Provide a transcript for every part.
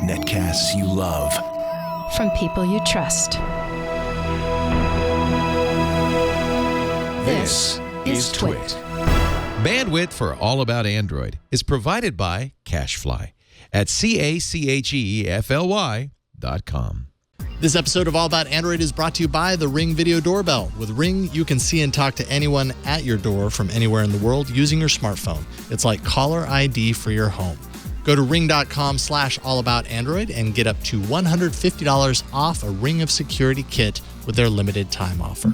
Netcasts you love. From people you trust. This is Twit. Bandwidth for All About Android is provided by CacheFly at CacheFly.com. This episode of All About Android is brought to you by the Ring Video Doorbell. With Ring, you can see and talk to anyone at your door from anywhere in the world using your smartphone. It's like caller ID for your home. Go to ring.com/allaboutandroid and get up to $150 off a Ring of Security kit with their limited time offer.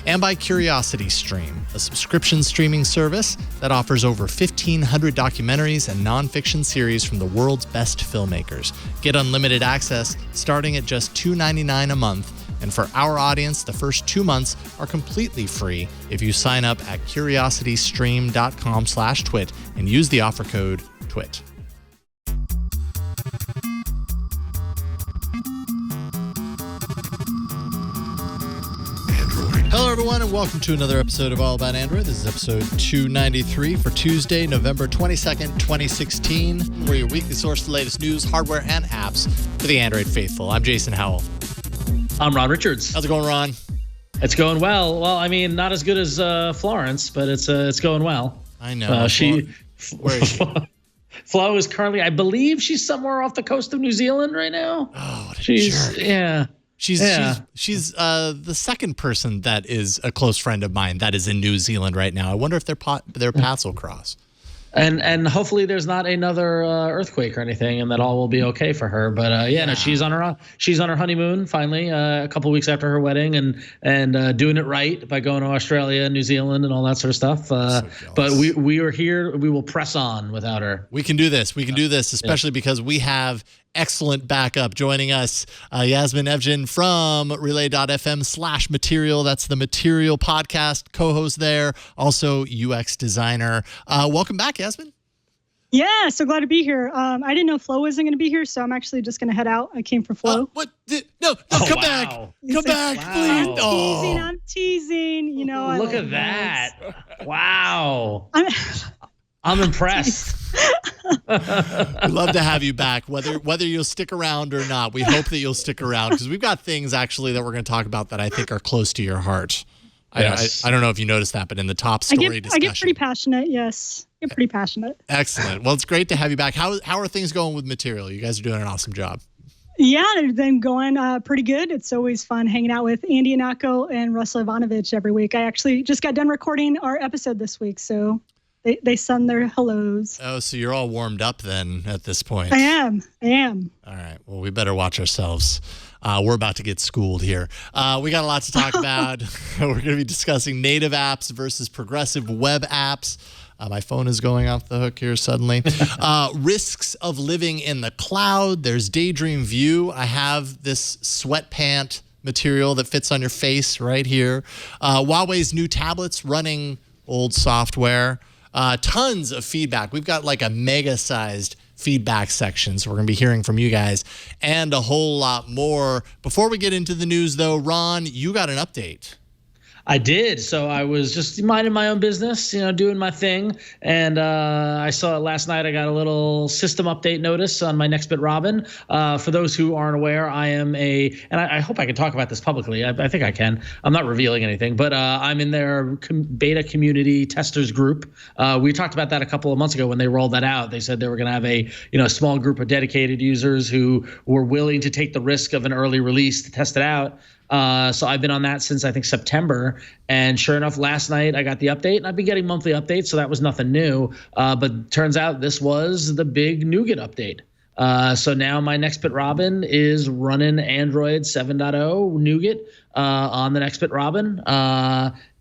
And by CuriosityStream, a subscription streaming service that offers over 1,500 documentaries and nonfiction series from the world's best filmmakers. Get unlimited access starting at just $2.99 a month. And for our audience, the first 2 months are completely free if you sign up at curiositystream.com/twit and use the offer code TWIT. Hello, everyone, and welcome to another episode of All About Android. This is episode 293 for Tuesday, November 22nd, 2016. We're your weekly source for the latest news, hardware, and apps for the Android faithful. I'm Jason Howell. I'm Ron Richards. How's it going, Ron? It's going well. Well, I mean, not as good as Florence, but it's going well. I know. Where is she? Flo is currently, I believe she's somewhere off the coast of New Zealand right now. Oh, what a jerk. Yeah. She's the second person that is a close friend of mine that is in New Zealand right now. I wonder if their paths will cross. And hopefully there's not another earthquake or anything, and that all will be okay for her. But no, she's on her honeymoon finally, a couple of weeks after her wedding, and doing it right by going to Australia, New Zealand, and all that sort of stuff. But we are here. We will press on without her. We can do this. We can do this, especially because we have excellent backup. Joining us, Yasmin Evgen from relay.fm/material. That's the Material podcast, co-host there, also UX designer. Welcome back, Yasmin. Yeah, so glad to be here. I didn't know Flo wasn't going to be here, so I'm actually just going to head out. I came for Flo. What? No, come back. Come back, please. I'm teasing. You know, look at that. Wow. I'm impressed. We'd love to have you back, whether you'll stick around or not. We hope that you'll stick around because we've got things actually that we're going to talk about that I think are close to your heart. Yes. I don't know if you noticed that, but in the top story discussion. I get pretty passionate, yes. I get pretty passionate. Excellent. Well, it's great to have you back. How are things going with Material? You guys are doing an awesome job. Yeah, they've been going pretty good. It's always fun hanging out with Andy Anako and Russell Ivanovich every week. I actually just got done recording our episode this week, so they send their hellos. Oh, so you're all warmed up then at this point. I am. All right. Well, we better watch ourselves. We're about to get schooled here. We got a lot to talk about. We're going to be discussing native apps versus progressive web apps. My phone is going off the hook here suddenly. Risks of living in the cloud. There's Daydream View. I have this sweatpant material that fits on your face right here. Huawei's new tablets running old software. Tons of feedback. We've got like a mega-sized feedback section, so we're going to be hearing from you guys and a whole lot more. Before we get into the news, though, Ron, you got an update. I did. So I was just minding my own business, doing my thing. And I saw it last night. I got a little system update notice on my Nextbit Robin. For those who aren't aware, I am and I hope I can talk about this publicly. I think I can. I'm not revealing anything, but I'm in their beta community testers group. We talked about that a couple of months ago when they rolled that out. They said they were going to have a small group of dedicated users who were willing to take the risk of an early release to test it out. So I've been on that since I think September, and sure enough, last night I got the update, and I've been getting monthly updates, so that was nothing new. But turns out this was the big Nougat update. So now my Nextbit Robin is running Android 7.0 Nougat on the Nextbit Robin.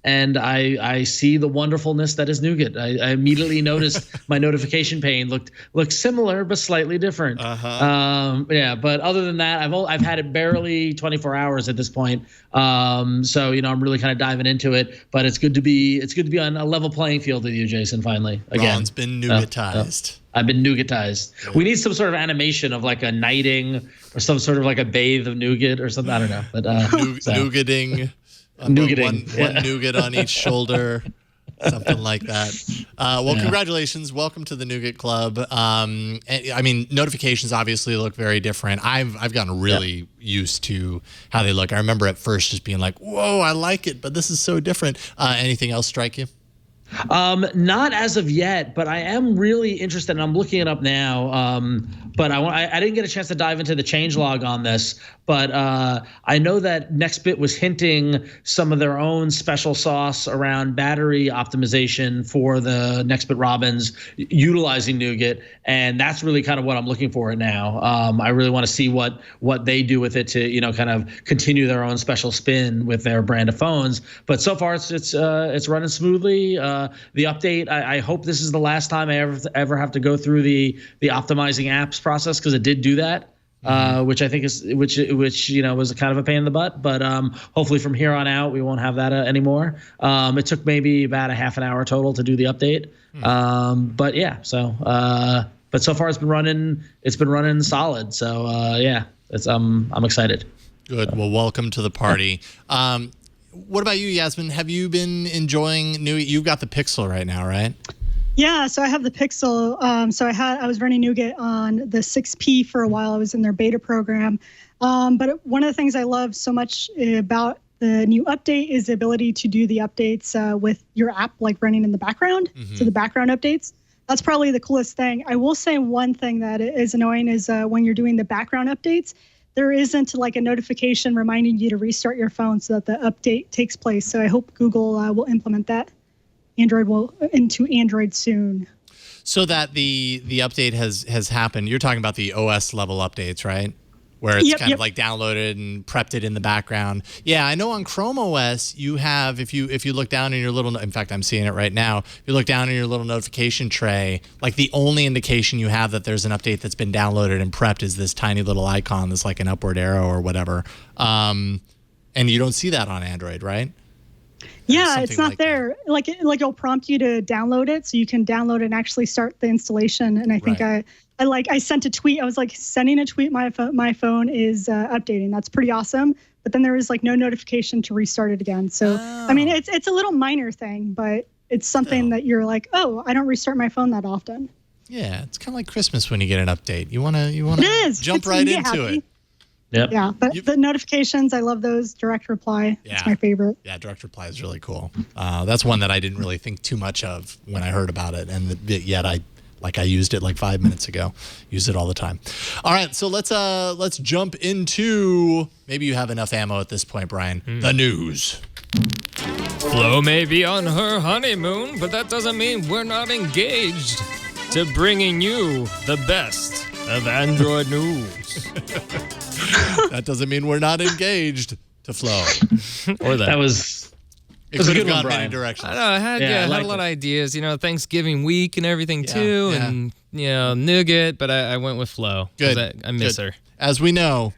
And I see the wonderfulness that is Nougat. I immediately noticed my notification pane looked similar but slightly different. But other than that, I've had it barely 24 hours at this point. So I'm really kind of diving into it. But it's good to be on a level playing field with you, Jason. Finally, again. Ron's been nougatized. I've been nougatized. Yeah. We need some sort of animation of like a knighting or some sort of like a bathe of nougat or something. I don't know. But nougating. One nougat on each shoulder. Something like that. Congratulations. Welcome to the Nougat Club. I mean, notifications obviously look very different. I've gotten really used to how they look. I remember at first just being like, whoa, I like it, but this is so different. Anything else strike you? Not as of yet, but I am really interested, and I'm looking it up now. But I didn't get a chance to dive into the changelog on this, but I know that Nextbit was hinting some of their own special sauce around battery optimization for the Nextbit Robins utilizing Nougat, and that's really kind of what I'm looking for now. I really want to see what they do with it to kind of continue their own special spin with their brand of phones. But so far it's running smoothly. The update, I hope this is the last time I ever have to go through the optimizing apps process, because it did do that, which I think is which was kind of a pain in the butt. But hopefully from here on out we won't have that anymore. It took maybe about a half an hour total to do the update. But yeah, so but so far it's been running solid. So I'm excited. Good. Well, welcome to the party. What about you, Yasmin? Have you been enjoying Nougat? You've got the Pixel right now, right? Yeah, so I have the Pixel. I was running Nougat on the 6P for a while. I was in their beta program. But one of the things I love so much about the new update is the ability to do the updates with your app like running in the background. So the background updates. That's probably the coolest thing. I will say one thing that is annoying is when you're doing the background updates, there isn't like a notification reminding you to restart your phone so that the update takes place. So I hope Google will implement that. Android will into Android soon. So that the update has happened. You're talking about the OS level updates, right? Where it's kind of like downloaded and prepped it in the background. Yeah, I know on Chrome OS you have, if you look down in your little, in fact I'm seeing it right now, if you look down in your little notification tray, like the only indication you have that there's an update that's been downloaded and prepped is this tiny little icon that's like an upward arrow or whatever. And you don't see that on Android, right? Yeah, it's not there. Like it'll prompt you to download it, so you can download and actually start the installation. And I think I sent a tweet. I was like sending a tweet. My phone is updating. That's pretty awesome. But then there was like no notification to restart it again. So I mean, it's a little minor thing, but it's something that you're like, oh, I don't restart my phone that often. Yeah, it's kind of like Christmas when you get an update. You wanna jump right into it. Yep. Yeah, but the notifications, I love those. Direct reply, it's my favorite. Yeah, direct reply is really cool. That's one that I didn't really think too much of when I heard about it, and yet I used it like 5 minutes ago. Use it all the time. All right, so let's jump into, maybe you have enough ammo at this point, Brian. The news. Flo may be on her honeymoon, but that doesn't mean we're not engaged to bringing you the best of Android news. That doesn't mean we're not engaged to Flo. Or that. It could have gone many directions. I know, I had a lot of ideas. Thanksgiving week and everything too, and Nougat. But I went with Flo. Good. I miss her. As we know,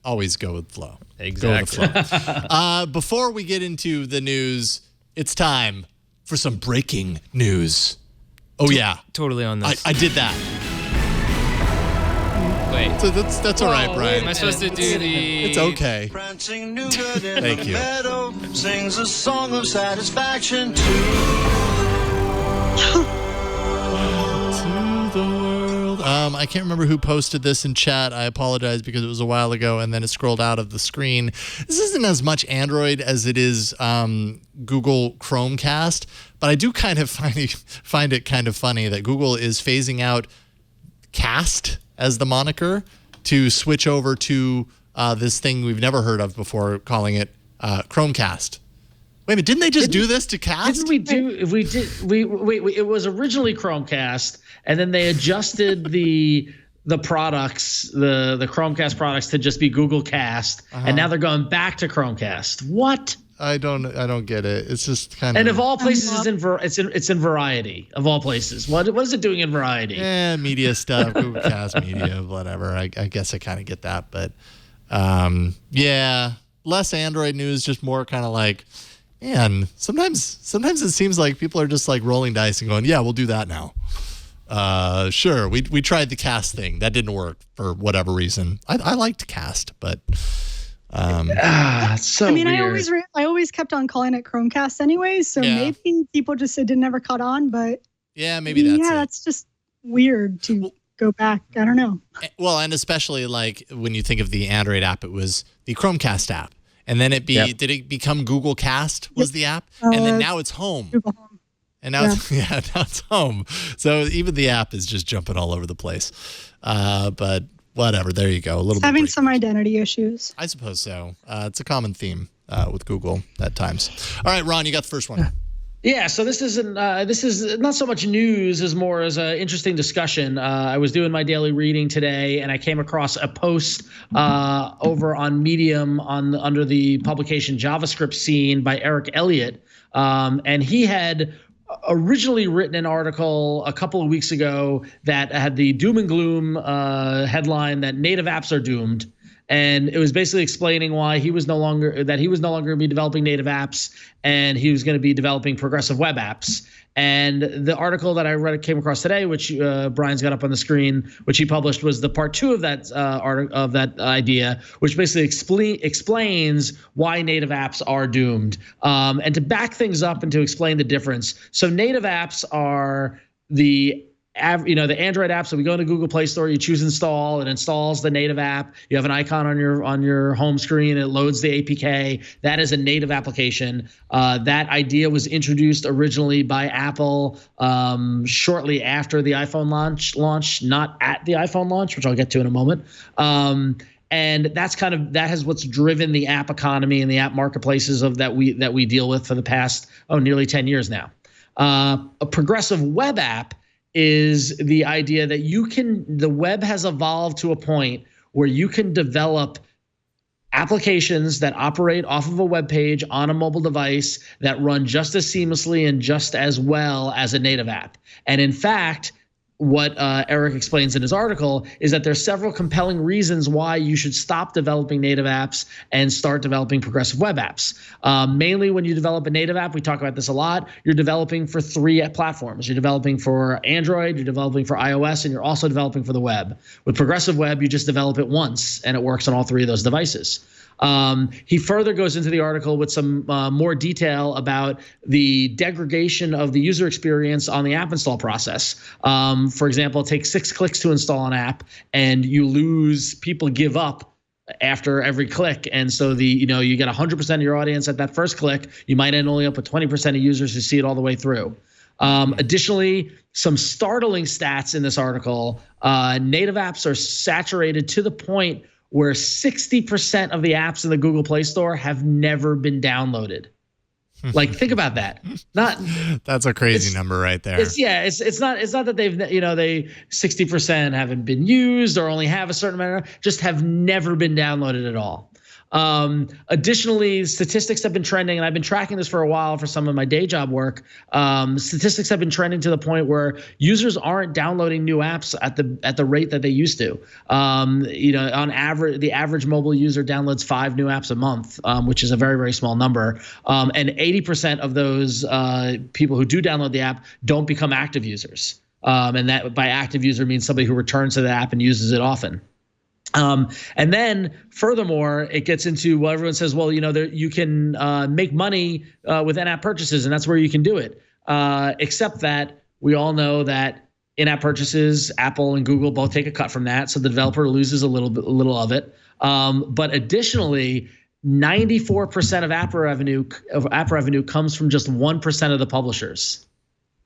always go with Flo. Exactly. Go with Flo. Before we get into the news, it's time for some breaking news. Oh yeah, totally on this. I did that. Wait. So that's all right, Brian. Am I supposed to do the? It's okay. Thank you. Meadow sings a song of satisfaction to the world. I can't remember who posted this in chat. I apologize because it was a while ago and then it scrolled out of the screen. This isn't as much Android as it is Google Chromecast, but I do kind of find it kind of funny that Google is phasing out Cast as the moniker to switch over to this thing we've never heard of before, calling it Chromecast. Wait a minute, didn't they just do this to Cast? Wait, it was originally Chromecast, and then they adjusted the products, the Chromecast products, to just be Google Cast, and now they're going back to Chromecast. What? I don't get it. It's just kind of. And of all places, it's in Variety. Of all places, what is it doing in Variety? Media stuff, Google Cast Media, whatever. I guess I kind of get that, but less Android news, just more kind of like, man. Sometimes it seems like people are just like rolling dice and going, yeah, we'll do that now. Sure, we tried the Cast thing, that didn't work for whatever reason. I liked Cast, but. It's so weird. I always kept on calling it Chromecast anyways, so maybe people just it never caught on, but maybe that's just weird to go back. I don't know. Well, and especially like when you think of the Android app, it was the Chromecast app, and then did it become Google Cast was the app, and then now it's Home. Google Home. And now it's Home. So even the app is just jumping all over the place. But whatever, there you go. Having some identity issues. I suppose so. It's a common theme with Google at times. All right, Ron, you got the first one. Yeah, so this is not so much news as more as an interesting discussion. I was doing my daily reading today, and I came across a post over on Medium under the publication JavaScript Scene by Eric Elliott, and he had originally written an article a couple of weeks ago that had the doom and gloom headline that native apps are doomed. And it was basically explaining why he was no longer going to be developing native apps, and he was going to be developing progressive web apps. And the article that I came across today, which Brian's got up on the screen, which he published, was the part 2 of that idea, which basically explains why native apps are doomed. And to back things up and to explain the difference, so native apps are the Android apps. So we go into Google Play Store, you choose install, it installs the native app. You have an icon on your home screen, it loads the APK. That is a native application. That idea was introduced originally by Apple shortly after the iPhone launch, not at the iPhone launch, which I'll get to in a moment. And that has what's driven the app economy and the app marketplaces that we deal with for the past nearly 10 years now. A progressive web app is the idea that the web has evolved to a point where you can develop applications that operate off of a web page on a mobile device that run just as seamlessly and just as well as a native app. And in fact, what Eric explains in his article is that there's several compelling reasons why you should stop developing native apps and start developing progressive web apps. Mainly when you develop a native app, we talk about this a lot, you're developing for 3 platforms. You're developing for Android, you're developing for iOS, and you're also developing for the web. With progressive web, you just develop it once, and it works on all 3 of those devices. He further goes into the article with some more detail about the degradation of the user experience on the app install process. For example, it takes 6 clicks to install an app, and people give up after every click. And so you get 100% of your audience at that first click. You might end only up with 20% of users who see it all the way through. Additionally, some startling stats in this article, native apps are saturated to the point where 60% of the apps in the Google Play Store have never been downloaded. Like, think about that. That's a crazy number right there. It's not that they've 60% haven't been used or only have a certain amount, just have never been downloaded at all. Additionally, statistics have been trending, and I've been tracking this for a while for some of my day job work. Statistics have been trending to the point where users aren't downloading new apps at the rate that they used to. On average, the average mobile user downloads 5 new apps a month, which is a very, very small number. And 80% of those people who do download the app don't become active users. And that by active user means somebody who returns to the app and uses it often. And then furthermore, it gets into everyone says, well, you can make money with in-app purchases, and that's where you can do it. Except that we all know that in-app purchases, Apple and Google both take a cut from that, so the developer loses a little of it. But additionally, 94% of app revenue comes from just 1% of the publishers.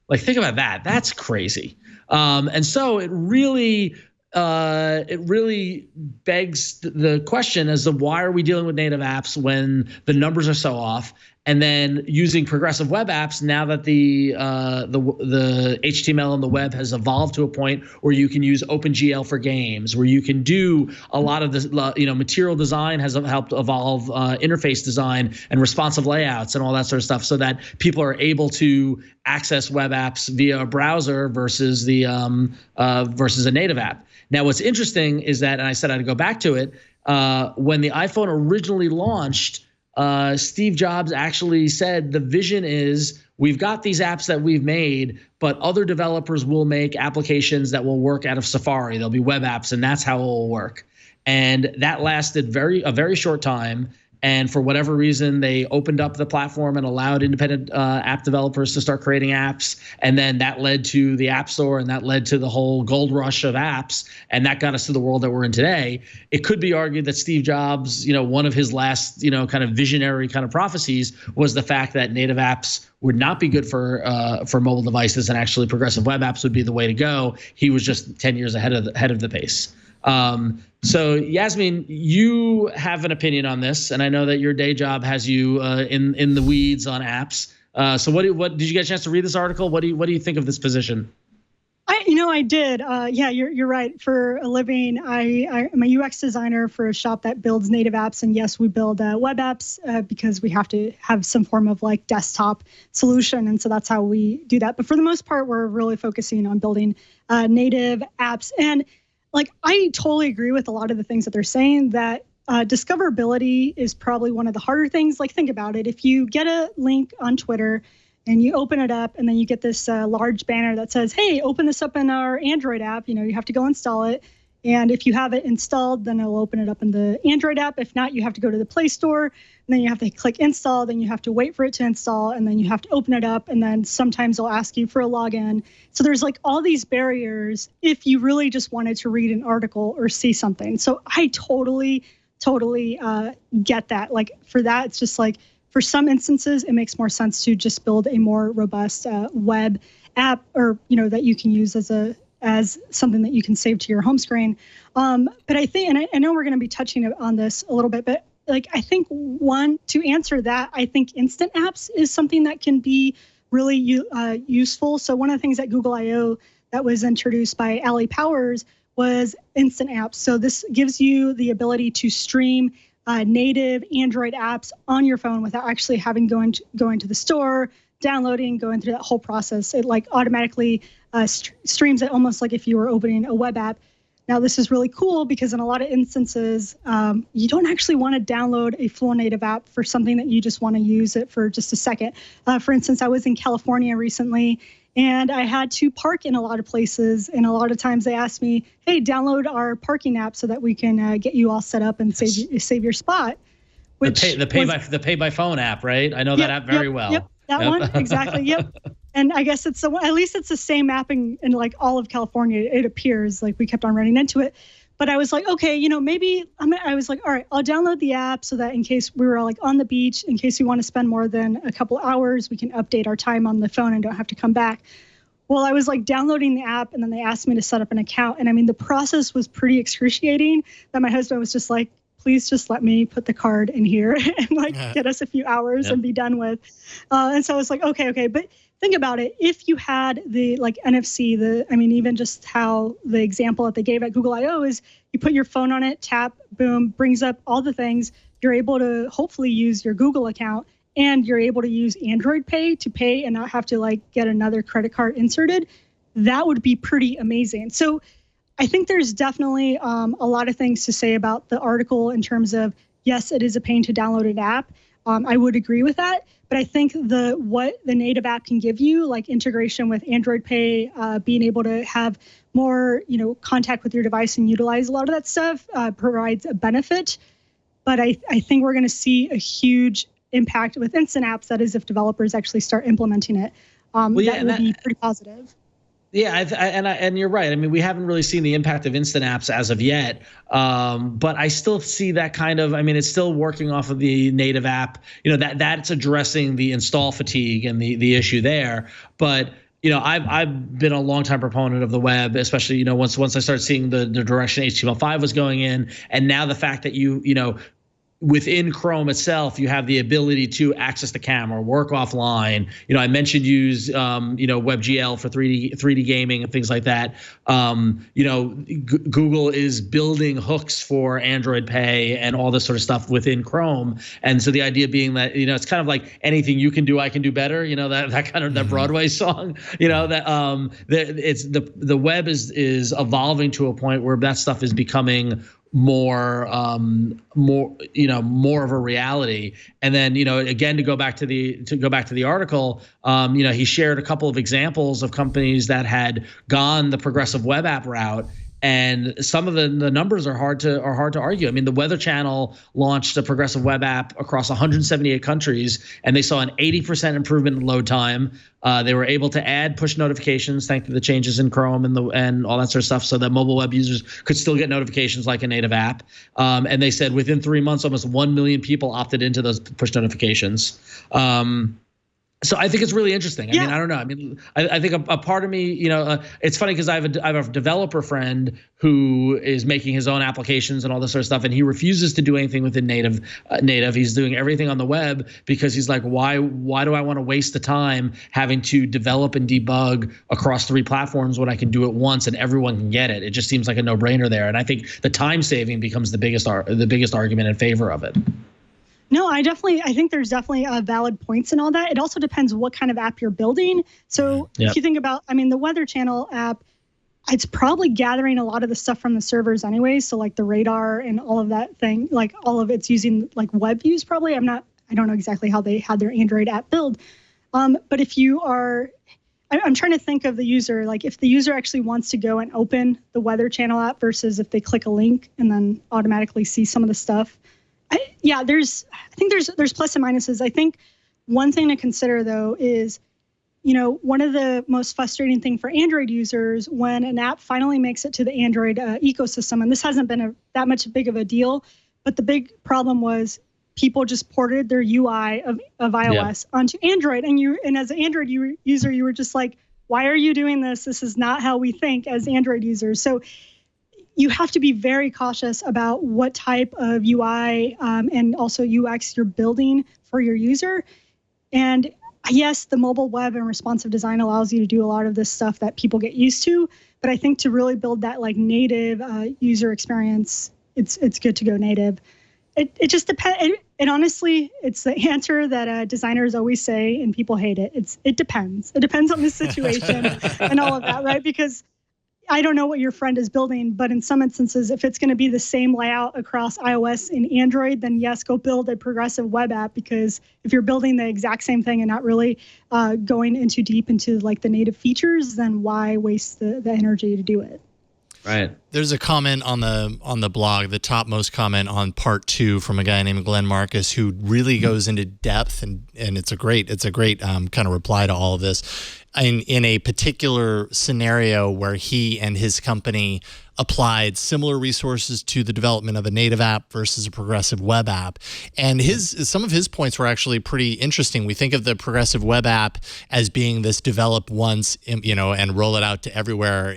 Like, think about that. That's crazy. And so it really begs the question as to why are we dealing with native apps when the numbers are so off, and then using progressive web apps now that the HTML on the web has evolved to a point where you can use OpenGL for games, where you can do a lot of this, material design has helped evolve interface design and responsive layouts and all that sort of stuff, so that people are able to access web apps via a browser versus versus a native app. Now, what's interesting is that, and I said I'd go back to it, when the iPhone originally launched, Steve Jobs actually said the vision is we've got these apps that we've made, but other developers will make applications that will work out of Safari. They'll be web apps, and that's how it will work. And that lasted a very short time. And for whatever reason, they opened up the platform and allowed independent app developers to start creating apps. And then that led to the App Store, and that led to the whole gold rush of apps. And that got us to the world that we're in today. It could be argued that Steve Jobs, one of his last, kind of visionary kind of prophecies was the fact that native apps would not be good for mobile devices, and actually progressive web apps would be the way to go. He was just 10 years ahead of the pace. So Yasmin, you have an opinion on this, and I know that your day job has you in the weeds on apps. So what did you get a chance to read this article? What do you think of this position? I did. Yeah, you're right. For a living, I'm a UX designer for a shop that builds native apps, and yes, we build web apps because we have to have some form of like desktop solution, and so that's how we do that. But for the most part, we're really focusing on building native apps. And like, I totally agree with a lot of the things that they're saying, that discoverability is probably one of the harder things. Like, think about it. If you get a link on Twitter and you open it up, and then you get this large banner that says, hey, open this up in our Android app, you have to go install it. And if you have it installed, then it'll open it up in the Android app. If not, you have to go to the Play Store, and then you have to click install, then you have to wait for it to install, and then you have to open it up, and then sometimes they'll ask you for a login. So there's like all these barriers if you really just wanted to read an article or see something. So I totally get that. Like, for that, it's just like, for some instances, it makes more sense to just build a more robust web app, or that you can use as something that you can save to your home screen. But I think, and I know we're going to be touching on this a little bit, but like, I think to answer that, I think instant apps is something that can be really useful. So one of the things at Google I/O that was introduced by Ali Powers was instant apps. So this gives you the ability to stream native Android apps on your phone without actually having going to the store, downloading, going through that whole process. It like automatically streams it, almost like if you were opening a web app. Now, this is really cool because in a lot of instances, you don't actually want to download a full native app for something that you just want to use it for just a second. For instance, I was in California recently, and I had to park in a lot of places. And a lot of times they asked me, hey, download our parking app so that we can get you all set up and save your spot. The pay by phone app, right? I know that app very well. Yep, that one, exactly, yep. And I guess at least it's the same mapping in like all of California. It appears like we kept on running into it. But I was like, okay, maybe I was like, all right, I'll download the app so that in case we were like on the beach, in case we want to spend more than a couple hours, we can update our time on the phone and don't have to come back. Well, I was like downloading the app, and then they asked me to set up an account. And I mean, the process was pretty excruciating, that my husband was just like, please just let me put the card in here and like get us a few hours and be done with. And so I was like, okay. But think about it. If you had the like NFC, even just how the example that they gave at Google I/O is you put your phone on it, tap, boom, brings up all the things. You're able to hopefully use your Google account, and you're able to use Android Pay to pay and not have to like get another credit card inserted. That would be pretty amazing. So I think there's definitely a lot of things to say about the article in terms of, yes, it is a pain to download an app. I would agree with that. But I think what the native app can give you, like integration with Android Pay, being able to have more, contact with your device and utilize a lot of that stuff, provides a benefit. But I think we're going to see a huge impact with instant apps. That is, if developers actually start implementing it, that would be pretty positive. Yeah, and you're right. I mean, we haven't really seen the impact of instant apps as of yet, but I still see that kind of. I mean, it's still working off of the native app. That's addressing the install fatigue and the issue there. But I've been a longtime proponent of the web, especially once I started seeing the direction HTML5 was going in, and now the fact that within Chrome itself, you have the ability to access the camera, work offline. I mentioned use WebGL for 3D gaming and things like that. Google is building hooks for Android Pay and all this sort of stuff within Chrome. And so the idea being that it's kind of like anything you can do, I can do better. That kind of that Broadway song. It's the web is evolving to a point where that stuff is becoming more of a reality. And then, again, to go back to the article, he shared a couple of examples of companies that had gone the progressive web app route. And some of the numbers are hard to argue. I mean, the Weather Channel launched a progressive web app across 178 countries, and they saw an 80% improvement in load time. They were able to add push notifications thanks to the changes in Chrome and all that sort of stuff, so that mobile web users could still get notifications like a native app. And they said within 3 months, almost 1 million people opted into those push notifications. So I think it's really interesting. I mean, I don't know. I mean, I think a part of me, it's funny because I have a developer friend who is making his own applications and all this sort of stuff, and he refuses to do anything within native. He's doing everything on the web because he's like, why do I want to waste the time having to develop and debug across 3 platforms when I can do it once and everyone can get it? It just seems like a no-brainer there, and I think the time saving becomes the biggest argument in favor of it. No, I think there's definitely valid points in all that. It also depends what kind of app you're building. So if you think about, the Weather Channel app, it's probably gathering a lot of the stuff from the servers anyway. So like the radar and all of that thing, like all of it's using like web views probably. I don't know exactly how they had their Android app build. But if you are, I'm trying to think of the user, like if the user actually wants to go and open the Weather Channel app versus if they click a link and then automatically see some of the stuff. I think there's plus and minuses. I think one thing to consider though is, one of the most frustrating thing for Android users when an app finally makes it to the Android ecosystem, and this hasn't been that much big of a deal, but the big problem was people just ported their UI of iOS onto Android, and as an Android user, you were just like, why are you doing this? This is not how we think as Android users. So you have to be very cautious about what type of UI and also UX you're building for your user. And yes, the mobile web and responsive design allows you to do a lot of this stuff that people get used to. But I think to really build that like native user experience, it's good to go native. It just depends. And honestly, it's the answer that designers always say, and people hate it. It depends. It depends on the situation and all of that, right? Because I don't know what your friend is building, but in some instances, if it's going to be the same layout across iOS and Android, then yes, go build a progressive web app, because if you're building the exact same thing and not really going into deep into like the native features, then why waste the energy to do it? Right. There's a comment on the blog, the topmost comment on part 2 from a guy named Glenn Marcus, who really goes into depth, and it's a great kind of reply to all of this. In a particular scenario where he and his company applied similar resources to the development of a native app versus a progressive web app. And some of his points were actually pretty interesting. We think of the progressive web app as being this develop once, and roll it out to everywhere,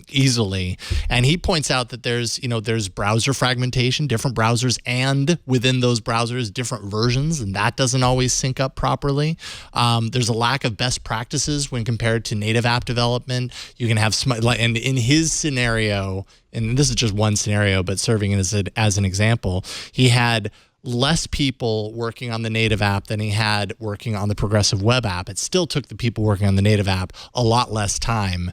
easily. And he points out that there's browser fragmentation, different browsers, and within those browsers, different versions, and that doesn't always sync up properly. There's a lack of best practices when compared to native app development. You can have and in his scenario, and this is just one scenario, but serving as an example, he had less people working on the native app than he had working on the progressive web app. It still took the people working on the native app a lot less time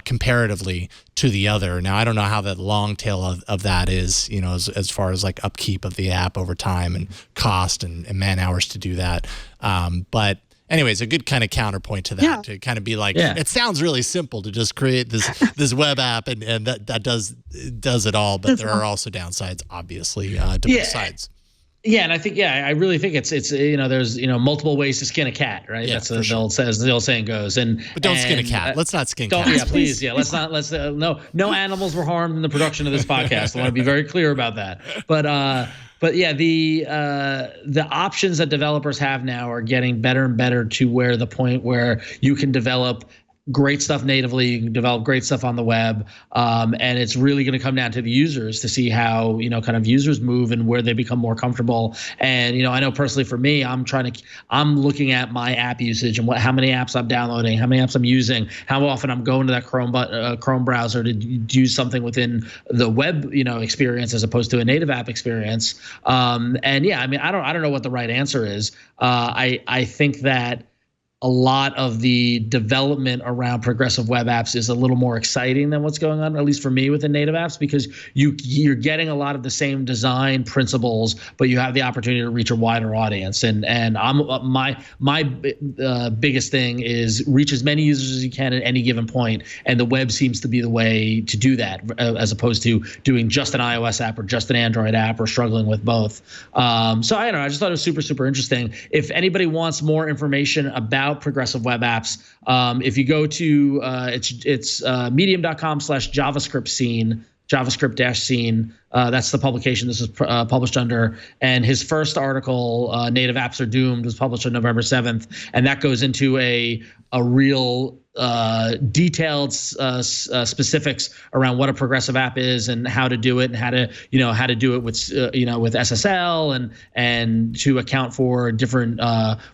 comparatively to the other. Now, I don't know how the long tail of that is, as far as like upkeep of the app over time and cost and man hours to do that. But anyways, a good kind of counterpoint to that, to kind of be like, it sounds really simple to just create this web app and that does it all, but there are also downsides, obviously, to both sides. Yeah, and I think I really think it's there's multiple ways to skin a cat, right? Yeah, that's the old saying goes. But don't skin a cat. Let's not skin cats. Yeah, please. Yeah, no animals were harmed in the production of this podcast. I want to be very clear about that. But yeah, the options that developers have now are getting better and better to where the point where you can develop great stuff natively, you can develop great stuff on the web, and it's really going to come down to the users to see how kind of users move and where they become more comfortable. And I know personally for me, I'm looking at my app usage and how many apps I'm downloading, how many apps I'm using, how often I'm going to that Chrome browser to do something within the web experience as opposed to a native app experience. And yeah, I mean I don't know what the right answer is. I think that a lot of the development around progressive web apps is a little more exciting than what's going on, at least for me, within native apps, because you're getting a lot of the same design principles, but you have the opportunity to reach a wider audience. And I'm my biggest thing is reach as many users as you can at any given point, and the web seems to be the way to do that, as opposed to doing just an iOS app or just an Android app or struggling with both. So I don't know. I just thought it was super interesting. If anybody wants more information about progressive web apps, if you go to it's medium.com/JavaScript scene, JavaScript-scene. That's the publication this is published under. And his first article, Native Apps Are Doomed, was published on November 7th. And that goes into a real detailed specifics around what a progressive app is and how to do it, and how to do it with with SSL and to account for different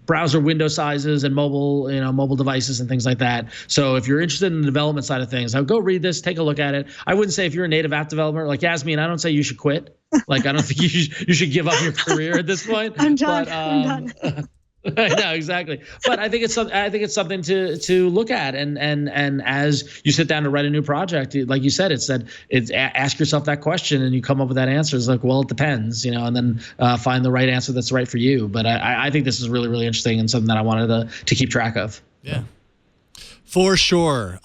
browser window sizes and mobile devices and things like that. So if you're interested in the development side of things, I'll go read this, take a look at it. I wouldn't say if you're a native app developer like Yasmin, I don't say you should quit. Like, I don't think you should give up your career at this point. I'm done. I'm done. No, exactly. But I think it's something to look at, and as you sit down to write a new project, like you said, ask yourself that question, and you come up with that answer. It's like, well, it depends, and then find the right answer that's right for you. But I think this is really interesting and something that I wanted to keep track of. Yeah. For sure.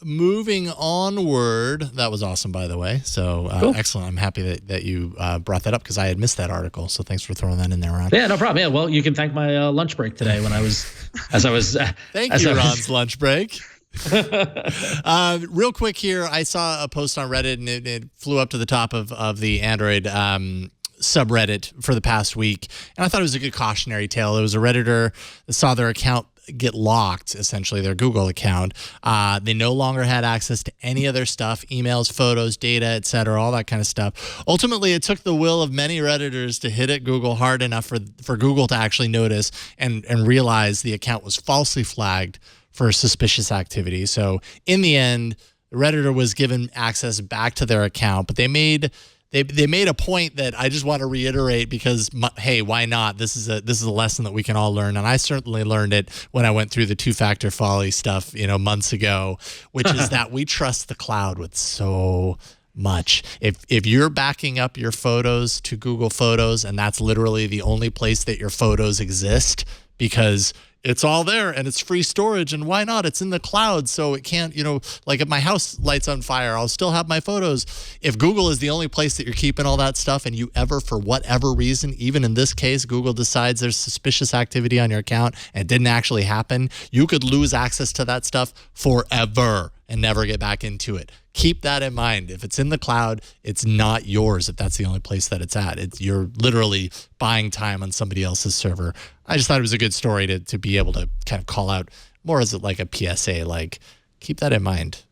Moving onward, that was awesome, by the way. So cool. Excellent. I'm happy that you brought that up, because I had missed that article. So thanks for throwing that in there, Ron. Yeah, no problem. Yeah, well, you can thank my lunch break today when I was, Thank you, Ron's lunch break. Real quick here, I saw a post on Reddit, and it flew up to the top of the Android subreddit for the past week, and I thought it was a good cautionary tale. There was a Redditor that saw their account get locked, essentially their Google account. They no longer had access to any of their stuff, emails, photos, data, etc., all that kind of stuff. Ultimately, it took the will of many Redditors to hit at Google hard enough for Google to actually notice and realize the account was falsely flagged for suspicious activity. So in the end, the Redditor was given access back to their account, but they made a point that I just want to reiterate, because hey, why not? This is a lesson that we can all learn, and I certainly learned it when I went through the two-factor folly stuff, months ago, which is that we trust the cloud with so much. If you're backing up your photos to Google Photos, and that's literally the only place that your photos exist, because it's all there and it's free storage, and why not? It's in the cloud, so it can't, like if my house lights on fire, I'll still have my photos. If Google is the only place that you're keeping all that stuff, and you ever, for whatever reason, even in this case, Google decides there's suspicious activity on your account and it didn't actually happen, you could lose access to that stuff forever and never get back into it. Keep that in mind. If it's in the cloud, it's not yours if that's the only place that it's at. You're literally buying time on somebody else's server. I just thought it was a good story to be able to kind of call out more as like a PSA, like, keep that in mind.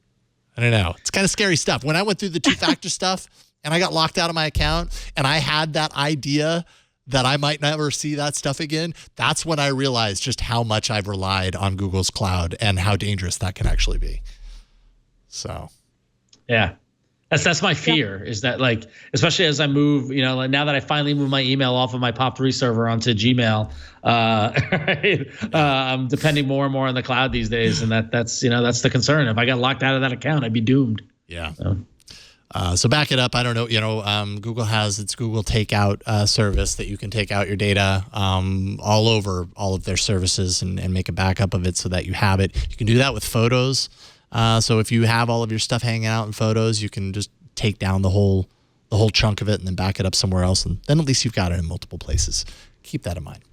I don't know. It's kind of scary stuff. When I went through the two-factor stuff and I got locked out of my account and I had that idea that I might never see that stuff again, that's when I realized just how much I've relied on Google's cloud and how dangerous that can actually be. So, yeah, that's my fear, is that, like, especially as I move, like now that I finally moved my email off of my POP3 server onto Gmail, I'm depending more and more on the cloud these days, and that's the concern. If I got locked out of that account, I'd be doomed. Yeah. So back it up. I don't know. Google has its Google Takeout service that you can take out your data all over all of their services and make a backup of it so that you have it. You can do that with photos. So if you have all of your stuff hanging out in Photos, you can just take down the whole chunk of it and then back it up somewhere else, and then at least you've got it in multiple places. Keep that in mind.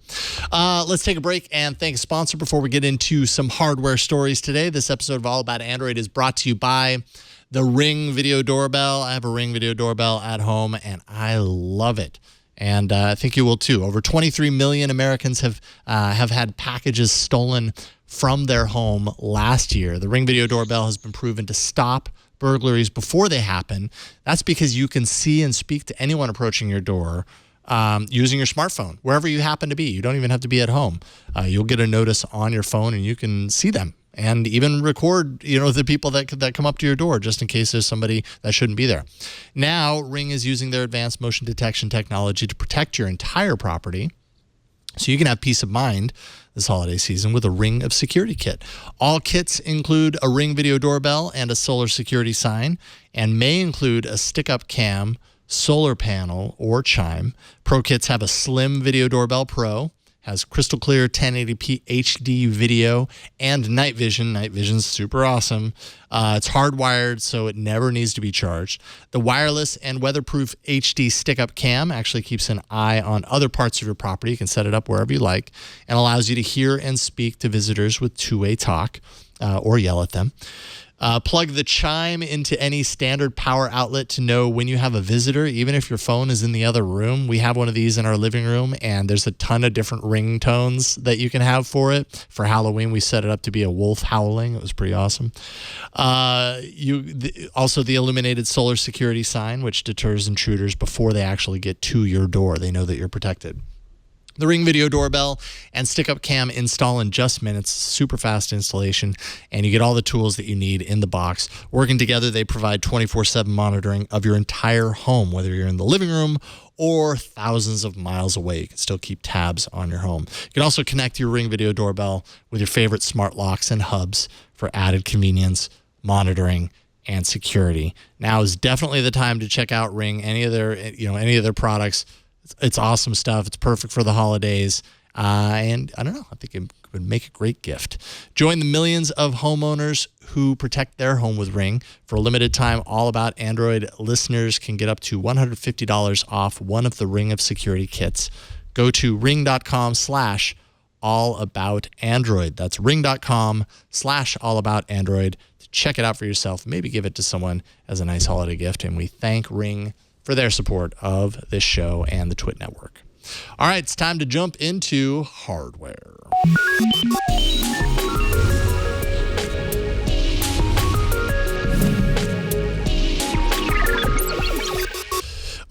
Let's take a break and thank a sponsor before we get into some hardware stories today. This episode of All About Android is brought to you by the Ring Video Doorbell. I have a Ring Video Doorbell at home, and I love it. And I think you will too. Over 23 million Americans have had packages stolen from their home last year. The Ring Video Doorbell has been proven to stop burglaries before they happen. That's because you can see and speak to anyone approaching your door using your smartphone, wherever you happen to be. You don't even have to be at home. You'll get a notice on your phone, and you can see them and even record, the people that come up to your door, just in case there's somebody that shouldn't be there. Now, Ring is using their advanced motion detection technology to protect your entire property. So you can have peace of mind this holiday season with a Ring of Security kit. All kits include a Ring video doorbell and a solar security sign, and may include a stick-up cam, solar panel, or chime. Pro kits have a slim video doorbell Pro, has crystal clear 1080p HD video, and night vision. Night vision's super awesome. It's hardwired, so it never needs to be charged. The wireless and weatherproof HD stick-up cam actually keeps an eye on other parts of your property. You can set it up wherever you like, and allows you to hear and speak to visitors with two-way talk or yell at them. Plug the chime into any standard power outlet to know when you have a visitor, even if your phone is in the other room. We have one of these in our living room, and there's a ton of different ringtones that you can have for it. For Halloween, we set it up to be a wolf howling. It was pretty awesome. Also, the illuminated solar security sign, which deters intruders before they actually get to your door. They know that you're protected. The Ring video doorbell and stick-up cam install in just minutes, super fast installation, and you get all the tools that you need in the box. Working together, they provide 24/7 monitoring of your entire home, whether you're in the living room or thousands of miles away. You can still keep tabs on your home. You can also connect your Ring video doorbell with your favorite smart locks and hubs for added convenience, monitoring, and security. Now is definitely the time to check out Ring, any of their products. It's awesome stuff. It's perfect for the holidays. And I don't know, I think it would make a great gift. Join the millions of homeowners who protect their home with Ring. For a limited time, All About Android listeners can get up to $150 off one of the Ring of Security kits. Go to ring.com/allaboutandroid. That's ring.com/allaboutandroid to check it out for yourself. Maybe give it to someone as a nice holiday gift. And we thank Ring for their support of this show and the Twit Network. All right, it's time to jump into hardware.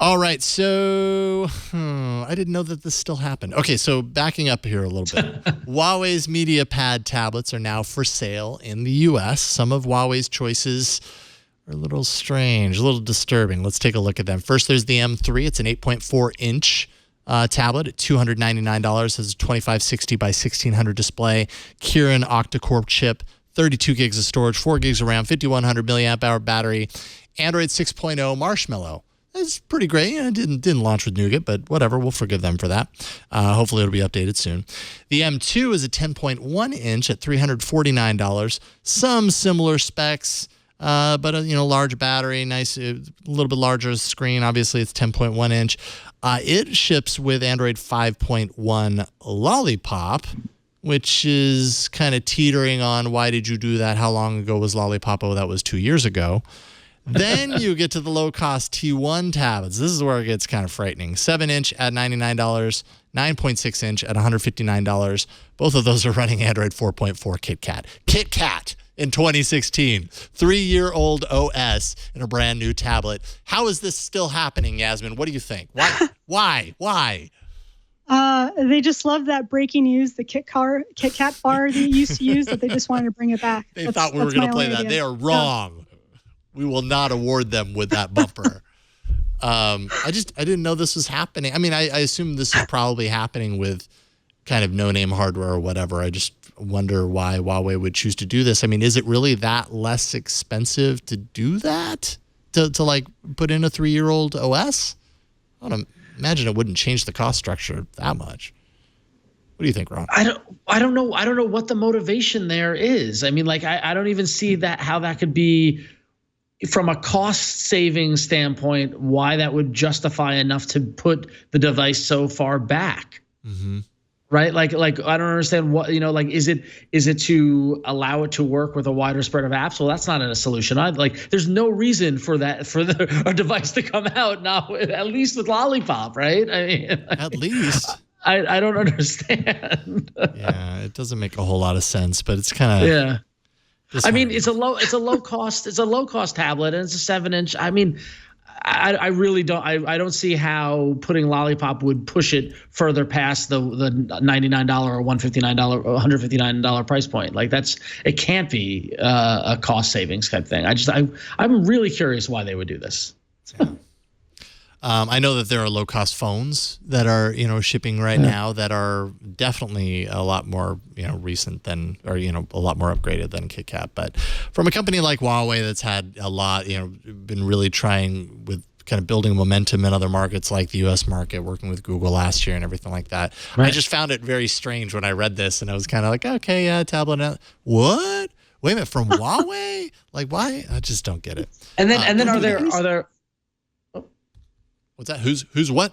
All right, so I didn't know that this still happened. Okay, so backing up here a little bit. Huawei's MediaPad tablets are now for sale in the U.S. Some of Huawei's choices are a little strange, a little disturbing. Let's take a look at them. First, there's the M3. It's an 8.4-inch tablet at $299. Has a 2560 by 1600 display, Kirin octa-core chip, 32 gigs of storage, 4 gigs of RAM, 5100 milliamp hour battery, Android 6.0 Marshmallow. It's pretty great. It didn't launch with Nougat, but whatever. We'll forgive them for that. Hopefully, it'll be updated soon. The M2 is a 10.1-inch at $349. Some similar specs, but a large battery, nice, a little bit larger screen. Obviously, it's 10.1-inch. It ships with Android 5.1 Lollipop, which is kind of teetering on why did you do that? How long ago was Lollipop? Oh, that was 2 years ago. Then you get to the low-cost T1 tablets. This is where it gets kind of frightening. 7-inch at $99, 9.6-inch at $159. Both of those are running Android 4.4 KitKat. KitKat in 2016. 3-year-old OS in a brand new tablet. How is this still happening, Yasmin? What do you think? Why? They just love that breaking news, the KitKat bar that you used to use, that they just wanted to bring it back. They thought we were going to play that. They are wrong. Yeah. We will not award them with that bumper. I didn't know this was happening. I mean, I assume this is probably happening with kind of no-name hardware or whatever. I just wonder why Huawei would choose to do this. I mean, is it really that less expensive to do that? To like put in a 3-year-old OS? I don't imagine it wouldn't change the cost structure that much. What do you think, Ron? I don't know. I don't know what the motivation there is. I mean, like, I don't even see how that could be, from a cost saving standpoint, why that would justify enough to put the device so far back. Mm-hmm. Right? Like I don't understand what, is it to allow it to work with a wider spread of apps? Well, that's not a solution. There's no reason for that, for a device to come out now, at least with Lollipop, right? I mean, at least. I don't understand. Yeah, it doesn't make a whole lot of sense, but it's kind of, yeah. I mean, it's a low cost tablet, and it's a 7-inch. I mean, I really don't. I don't see how putting Lollipop would push it further past the $99 or $159 or $159 price point. Like, it can't be a cost savings type thing. I'm really curious why they would do this. Yeah. I know that there are low-cost phones that are, shipping right now that are definitely a lot more, recent than, or, a lot more upgraded than KitKat. But from a company like Huawei that's had a lot, been really trying with kind of building momentum in other markets like the U.S. market, working with Google last year and everything like that. Right. I just found it very strange when I read this, and I was kind of like, okay, yeah, tablet. What? Wait a minute, from Huawei? Like, why? I just don't get it. And then are there? What's that? Who's what?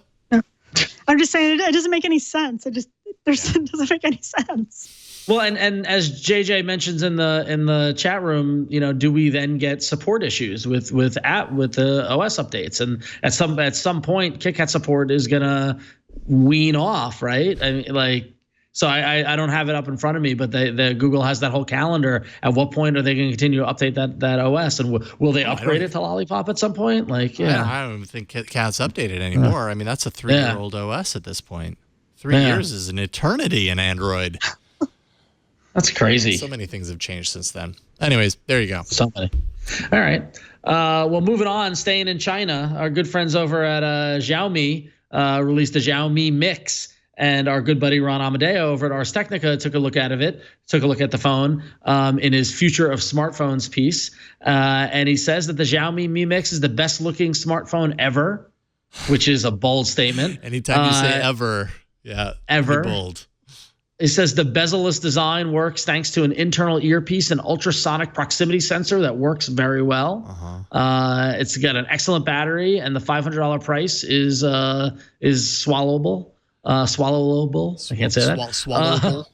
I'm just saying it doesn't make any sense. It doesn't make any sense. Well, and as JJ mentions in the chat room, do we then get support issues with the OS updates? And at some point, KitKat support is gonna wean off, right? I mean, so I don't have it up in front of me, but the Google has that whole calendar. At what point are they going to continue to update that OS, and will they upgrade it to Lollipop at some point? I don't even think KitKat's updated anymore. I mean, that's a 3-year-old OS at this point. 3 years is an eternity in Android. That's crazy. So many things have changed since then. Anyways, there you go. So many. All right. Well, moving on, staying in China, our good friends over at Xiaomi released the Xiaomi Mix. And our good buddy Ron Amadeo over at Ars Technica took a look at the phone in his Future of Smartphones piece. And he says that the Xiaomi Mi Mix is the best looking smartphone ever, which is a bold statement. Anytime you say ever, ever. Bold. He says the bezel-less design works thanks to an internal earpiece and ultrasonic proximity sensor that works very well. It's got an excellent battery, and the $500 price is swallowable. Swallowable. I can't say that.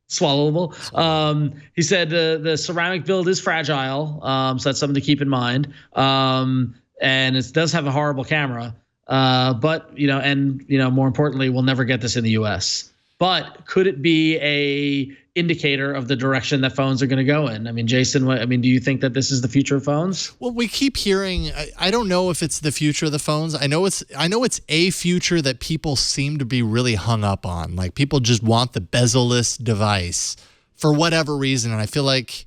Swallowable. He said the ceramic build is fragile, so that's something to keep in mind. And it does have a horrible camera, but more importantly, we'll never get this in the U.S. But could it be a indicator of the direction that phones are going to go in? I mean, Jason, do you think that this is the future of phones? Well, we keep hearing, I don't know if it's the future of the phones. I know it's a future that people seem to be really hung up on. Like, people just want the bezel-less device for whatever reason. And I feel like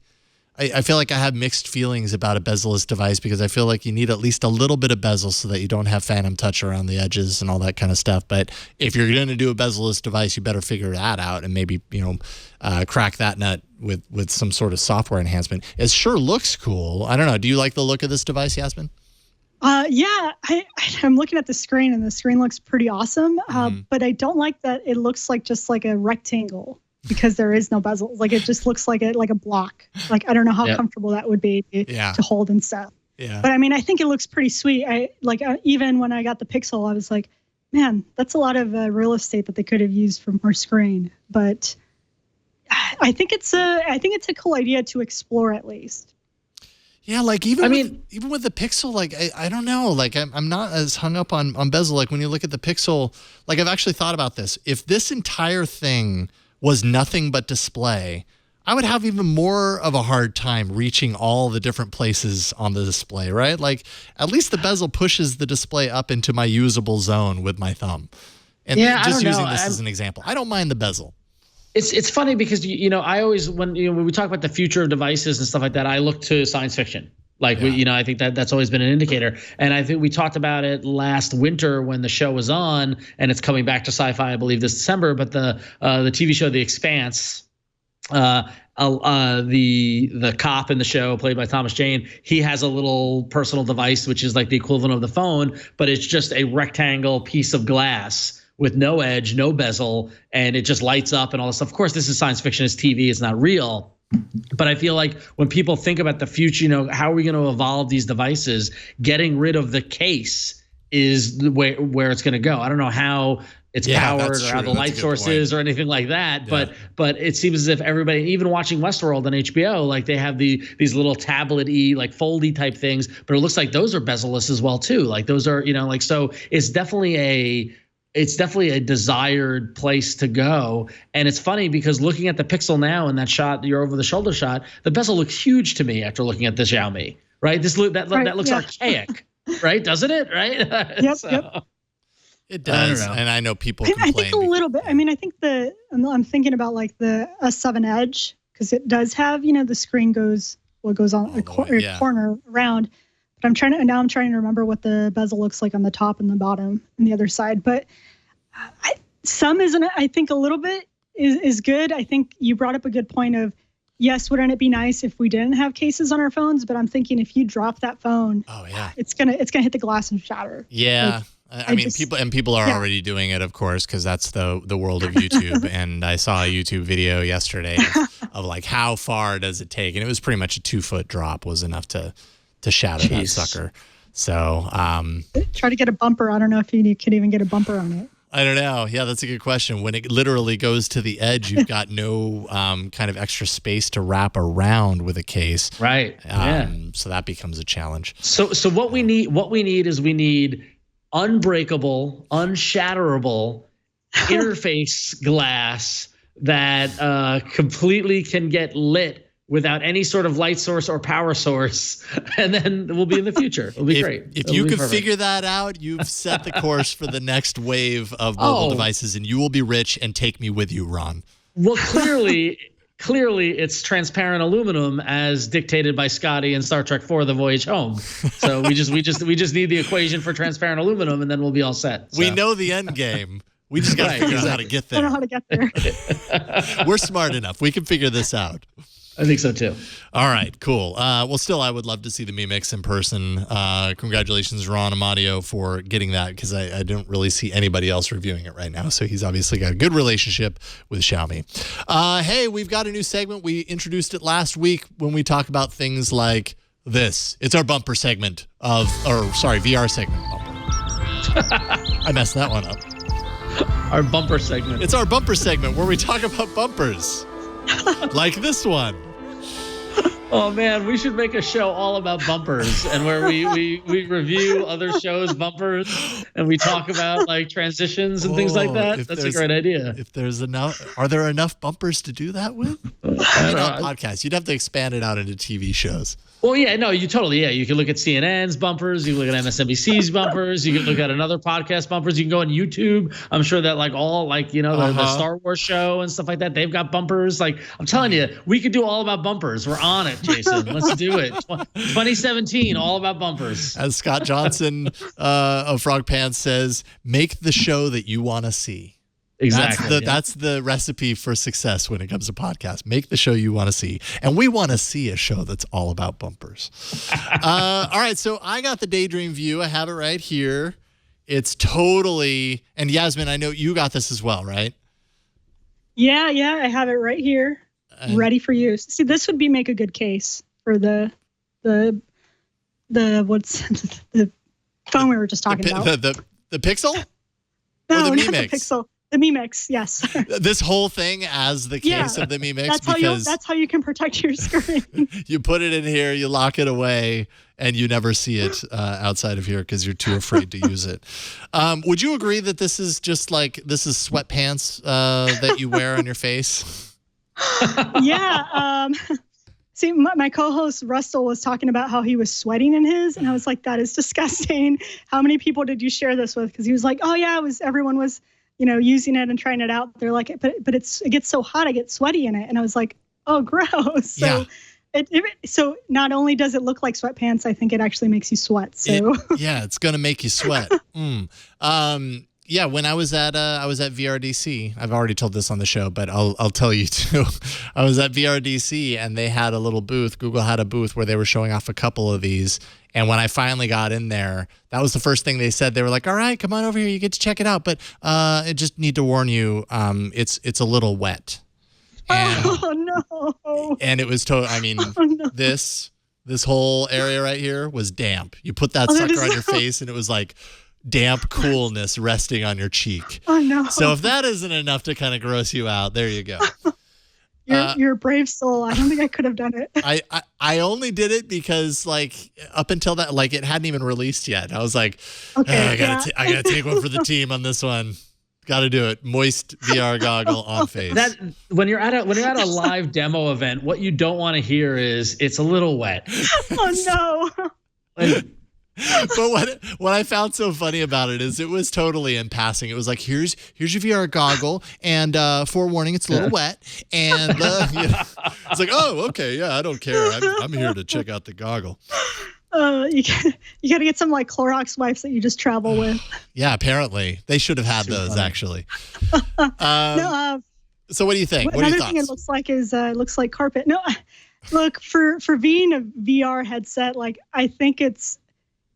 I have mixed feelings about a bezel-less device, because I feel like you need at least a little bit of bezel so that you don't have phantom touch around the edges and all that kind of stuff. But if you're going to do a bezel-less device, you better figure that out and maybe, crack that nut with some sort of software enhancement. It sure looks cool. I don't know. Do you like the look of this device, Yasmin? Yeah, I'm looking at the screen, and the screen looks pretty awesome. But I don't like that it looks like just like a rectangle, because there is no bezel. Like, it just looks like a block. Like, I don't know how comfortable that would be to hold and stuff. Yeah. But I mean, I think it looks pretty sweet. Even when I got the Pixel, I was like, man, that's a lot of real estate that they could have used for more screen. But I think it's a cool idea to explore, at least. Yeah, like even with the Pixel, like I don't know, like I'm not as hung up on bezel. Like, when you look at the Pixel, like, I've actually thought about this. If this entire thing was nothing but display, I would have even more of a hard time reaching all the different places on the display, right? Like, at least the bezel pushes the display up into my usable zone with my thumb. And just using this as an example, I don't mind the bezel. It's funny because I always, when we talk about the future of devices and stuff like that, I look to science fiction. Like, I think that's always been an indicator. And I think we talked about it last winter when the show was on, and it's coming back to sci-fi, I believe, this December. But the TV show The Expanse, the cop in the show, played by Thomas Jane, he has a little personal device which is like the equivalent of the phone, but it's just a rectangle piece of glass with no edge, no bezel, and it just lights up and all this stuff. Of course, this is science fiction, it's TV, it's not real. But I feel like when people think about the future, how are we going to evolve these devices? Getting rid of the case is the way where it's going to go. I don't know how it's powered or how the light source is or anything like that. But it seems as if everybody, even watching Westworld on HBO, like, they have these little tablet-y, like, foldy type things, but it looks like those are bezel-less as well too. Like, those are, so it's definitely a desired place to go. And it's funny because looking at the Pixel now in that shot, your over-the-shoulder shot, the bezel looks huge to me after looking at this Xiaomi, right? That looks archaic, right? Doesn't it? Right? Yep. It does. And I know people complain. I think a little bit. I mean, I think I'm thinking about like the S7 Edge, because it does have, the screen goes on a corner around. But I'm trying to remember what the bezel looks like on the top and the bottom and the other side. But some isn't, I think a little bit is good. I think you brought up a good point of, yes, wouldn't it be nice if we didn't have cases on our phones? But I'm thinking if you drop that phone, it's gonna hit the glass and shatter. Yeah. Like, people are already doing it, of course, because that's the world of YouTube. And I saw a YouTube video yesterday of like how far does it take, and it was pretty much a 2-foot drop was enough to shatter that sucker. So try to get a bumper. I don't know if you could even get a bumper on it. I don't know. Yeah, that's a good question. When it literally goes to the edge, you've got no kind of extra space to wrap around with a case. Right. So that becomes a challenge. So what we need is unbreakable, unshatterable interface glass that completely can get lit without any sort of light source or power source, and then we'll be in the future. It'll be great. If you can figure that out, you've set the course for the next wave of mobile devices, and you will be rich and take me with you, Ron. Well, clearly it's transparent aluminum as dictated by Scotty in Star Trek IV: The Voyage Home. So we just need the equation for transparent aluminum, and then we'll be all set. So. We know the end game. We just got to figure out how to get there. I don't know how to get there. We're smart enough. We can figure this out. I think so too. All right, cool. Well, still, I would love to see the Mi Mix in person. Congratulations, Ron Amadio, for getting that, because I don't really see anybody else reviewing it right now. So he's obviously got a good relationship with Xiaomi. Hey, we've got a new segment. We introduced it last week when we talk about things like this. It's our bumper segment VR segment. I messed that one up. Our bumper segment. It's our bumper segment where we talk about bumpers. Like this one. Oh man, we should make a show all about bumpers, and where we review other shows' bumpers, and we talk about like transitions and things like that. That's a great idea. If there's enough, are there enough bumpers to do that with? Podcast. You'd have to expand it out into TV shows. Well, yeah, no, you can look at CNN's bumpers, you can look at MSNBC's bumpers, you can look at another podcast bumpers, you can go on YouTube. I'm sure that the Star Wars show and stuff like that, they've got bumpers. Like, I'm telling you, we could do all about bumpers. We're on it, Jason. Let's do it. 2017, all about bumpers. As Scott Johnson of Frog Pants says, make the show that you want to see. Exactly. That's the recipe for success when it comes to podcasts. Make the show you want to see. And we want to see a show that's all about bumpers. All right, so I got the Daydream View. I have it right here. It's totally, and Yasmin, I know you got this as well, right? Yeah, I have it right here, ready for use. See, this would make a good case for the what's the phone we were just talking about. The Pixel? No, or the Mi not Mix? the Pixel. The Mi Mix, yes. This whole thing as the case of the Mi Mix, that's how you can protect your screen. You put it in here, you lock it away, and you never see it outside of here because you're too afraid to use it. Would you agree that this is sweatpants that you wear on your face? Yeah. See, my co-host Russell was talking about how he was sweating in his, and I was like, that is disgusting. How many people did you share this with? Because he was like, oh yeah, everyone was using it and trying it out. They're like, but it gets so hot, I get sweaty in it. And I was like, oh, gross. So so not only does it look like sweatpants, I think it actually makes you sweat. So it's going to make you sweat. Yeah, when I was at VRDC, I've already told this on the show, but I'll tell you too. I was at VRDC and they had a little booth. Google had a booth where they were showing off a couple of these. And when I finally got in there, that was the first thing they said. They were like, "All right, come on over here. You get to check it out, but I just need to warn you, it's a little wet." And, oh no! And it was this whole area right here was damp. You put that sucker on your face, and it was like damp coolness resting on your cheek. Oh no! So if that isn't enough to kind of gross you out, there you go. You're a brave soul. I don't think I could have done it. I only did it because up until that, it hadn't even released yet. I was like, okay, I gotta take one for the team on this one. Got to do it. Moist VR goggle on face. That when you're at a live demo event, what you don't want to hear is it's a little wet. Oh no. But what I found so funny about it is it was totally in passing. It was like, here's your VR goggle, and forewarning, it's a little wet. And it's like, oh, okay, yeah, I don't care. I'm here to check out the goggle. You got to get some like Clorox wipes that you just travel with. Yeah, apparently they should have had those actually. So what do you think? What are your thoughts? Another thing it looks like is it looks like carpet. No, look for being a VR headset. Like I think it's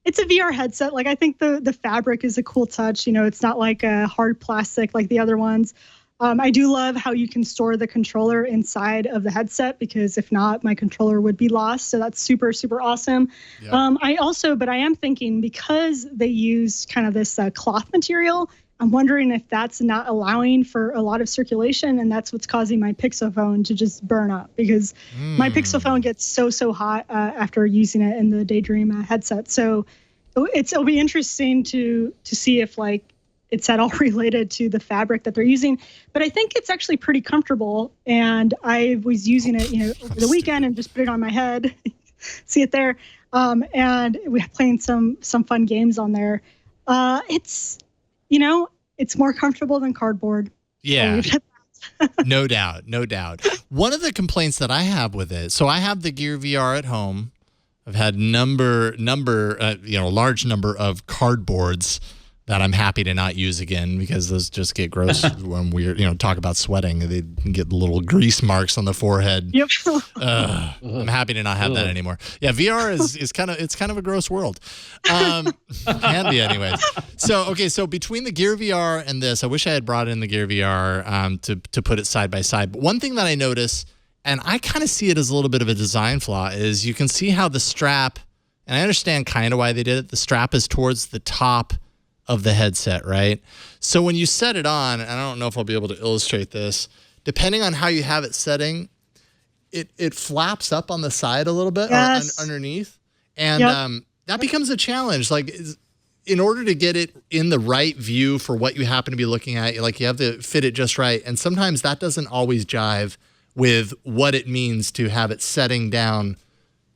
a VR headset. Like I think the fabric is a cool touch. It's not like a hard plastic like the other ones. I do love how you can store the controller inside of the headset, because if not, my controller would be lost. So that's super, super awesome. Yep. I am thinking, because they use kind of this cloth material, I'm wondering if that's not allowing for a lot of circulation, and that's what's causing my Pixel phone to just burn up, because my Pixel phone gets so hot after using it in the Daydream headset. So it'll be interesting to see if like it's at all related to the fabric that they're using. But I think it's actually pretty comfortable, and I was using it over the weekend and just put it on my head. See it there, and we were playing some fun games on there. It's more comfortable than cardboard. Yeah. No doubt. One of the complaints that I have with it, so I have the Gear VR at home. I've had large number of cardboards that I'm happy to not use again, because those just get gross when we're, talk about sweating. They get little grease marks on the forehead. Yep. I'm happy to not have that anymore. Yeah, VR is kind of a gross world. Can be anyways. So between the Gear VR and this, I wish I had brought in the Gear VR to put it side by side. But one thing that I notice, and I kind of see it as a little bit of a design flaw, is you can see how the strap, and I understand kind of why they did it, the strap is towards the top of the headset, right? So when you set it on, and I don't know if I'll be able to illustrate this, depending on how you have it setting, it flaps up on the side a little bit, yes, or underneath, and that becomes a challenge. Like, in order to get it in the right view for what you happen to be looking at, like, you have to fit it just right, and sometimes that doesn't always jive with what it means to have it setting down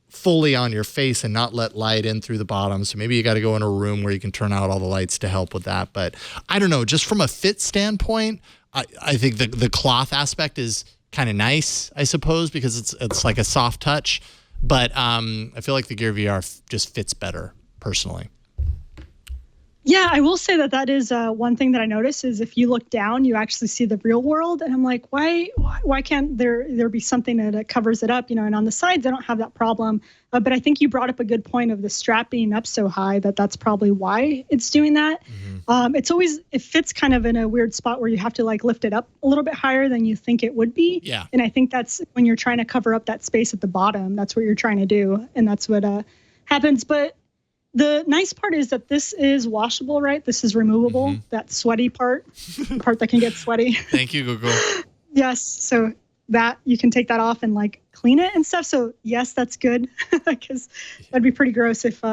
fully on your face and not let light in through the bottom. So maybe you got to go in a room where you can turn out all the lights to help with that. But I don't know, just from a fit standpoint, I think the cloth aspect is kind of nice, I suppose, because it's like a soft touch. But I feel like the Gear VR just fits better, personally. Yeah, I will say that is one thing that I noticed, is if you look down, you actually see the real world. And I'm like, why can't there be something that covers it up? And on the sides, I don't have that problem. But I think you brought up a good point of the strap being up so high that's probably why it's doing that. Mm-hmm. It fits kind of in a weird spot where you have to like lift it up a little bit higher than you think it would be. Yeah. And I think that's when you're trying to cover up that space at the bottom. That's what you're trying to do. And that's what happens. But the nice part is that this is washable, right? This is removable, mm-hmm. That sweaty part, the part that can get sweaty. Thank you, Google. Yes. So that you can take that off and like clean it and stuff. So yes, that's good, because that'd be pretty gross if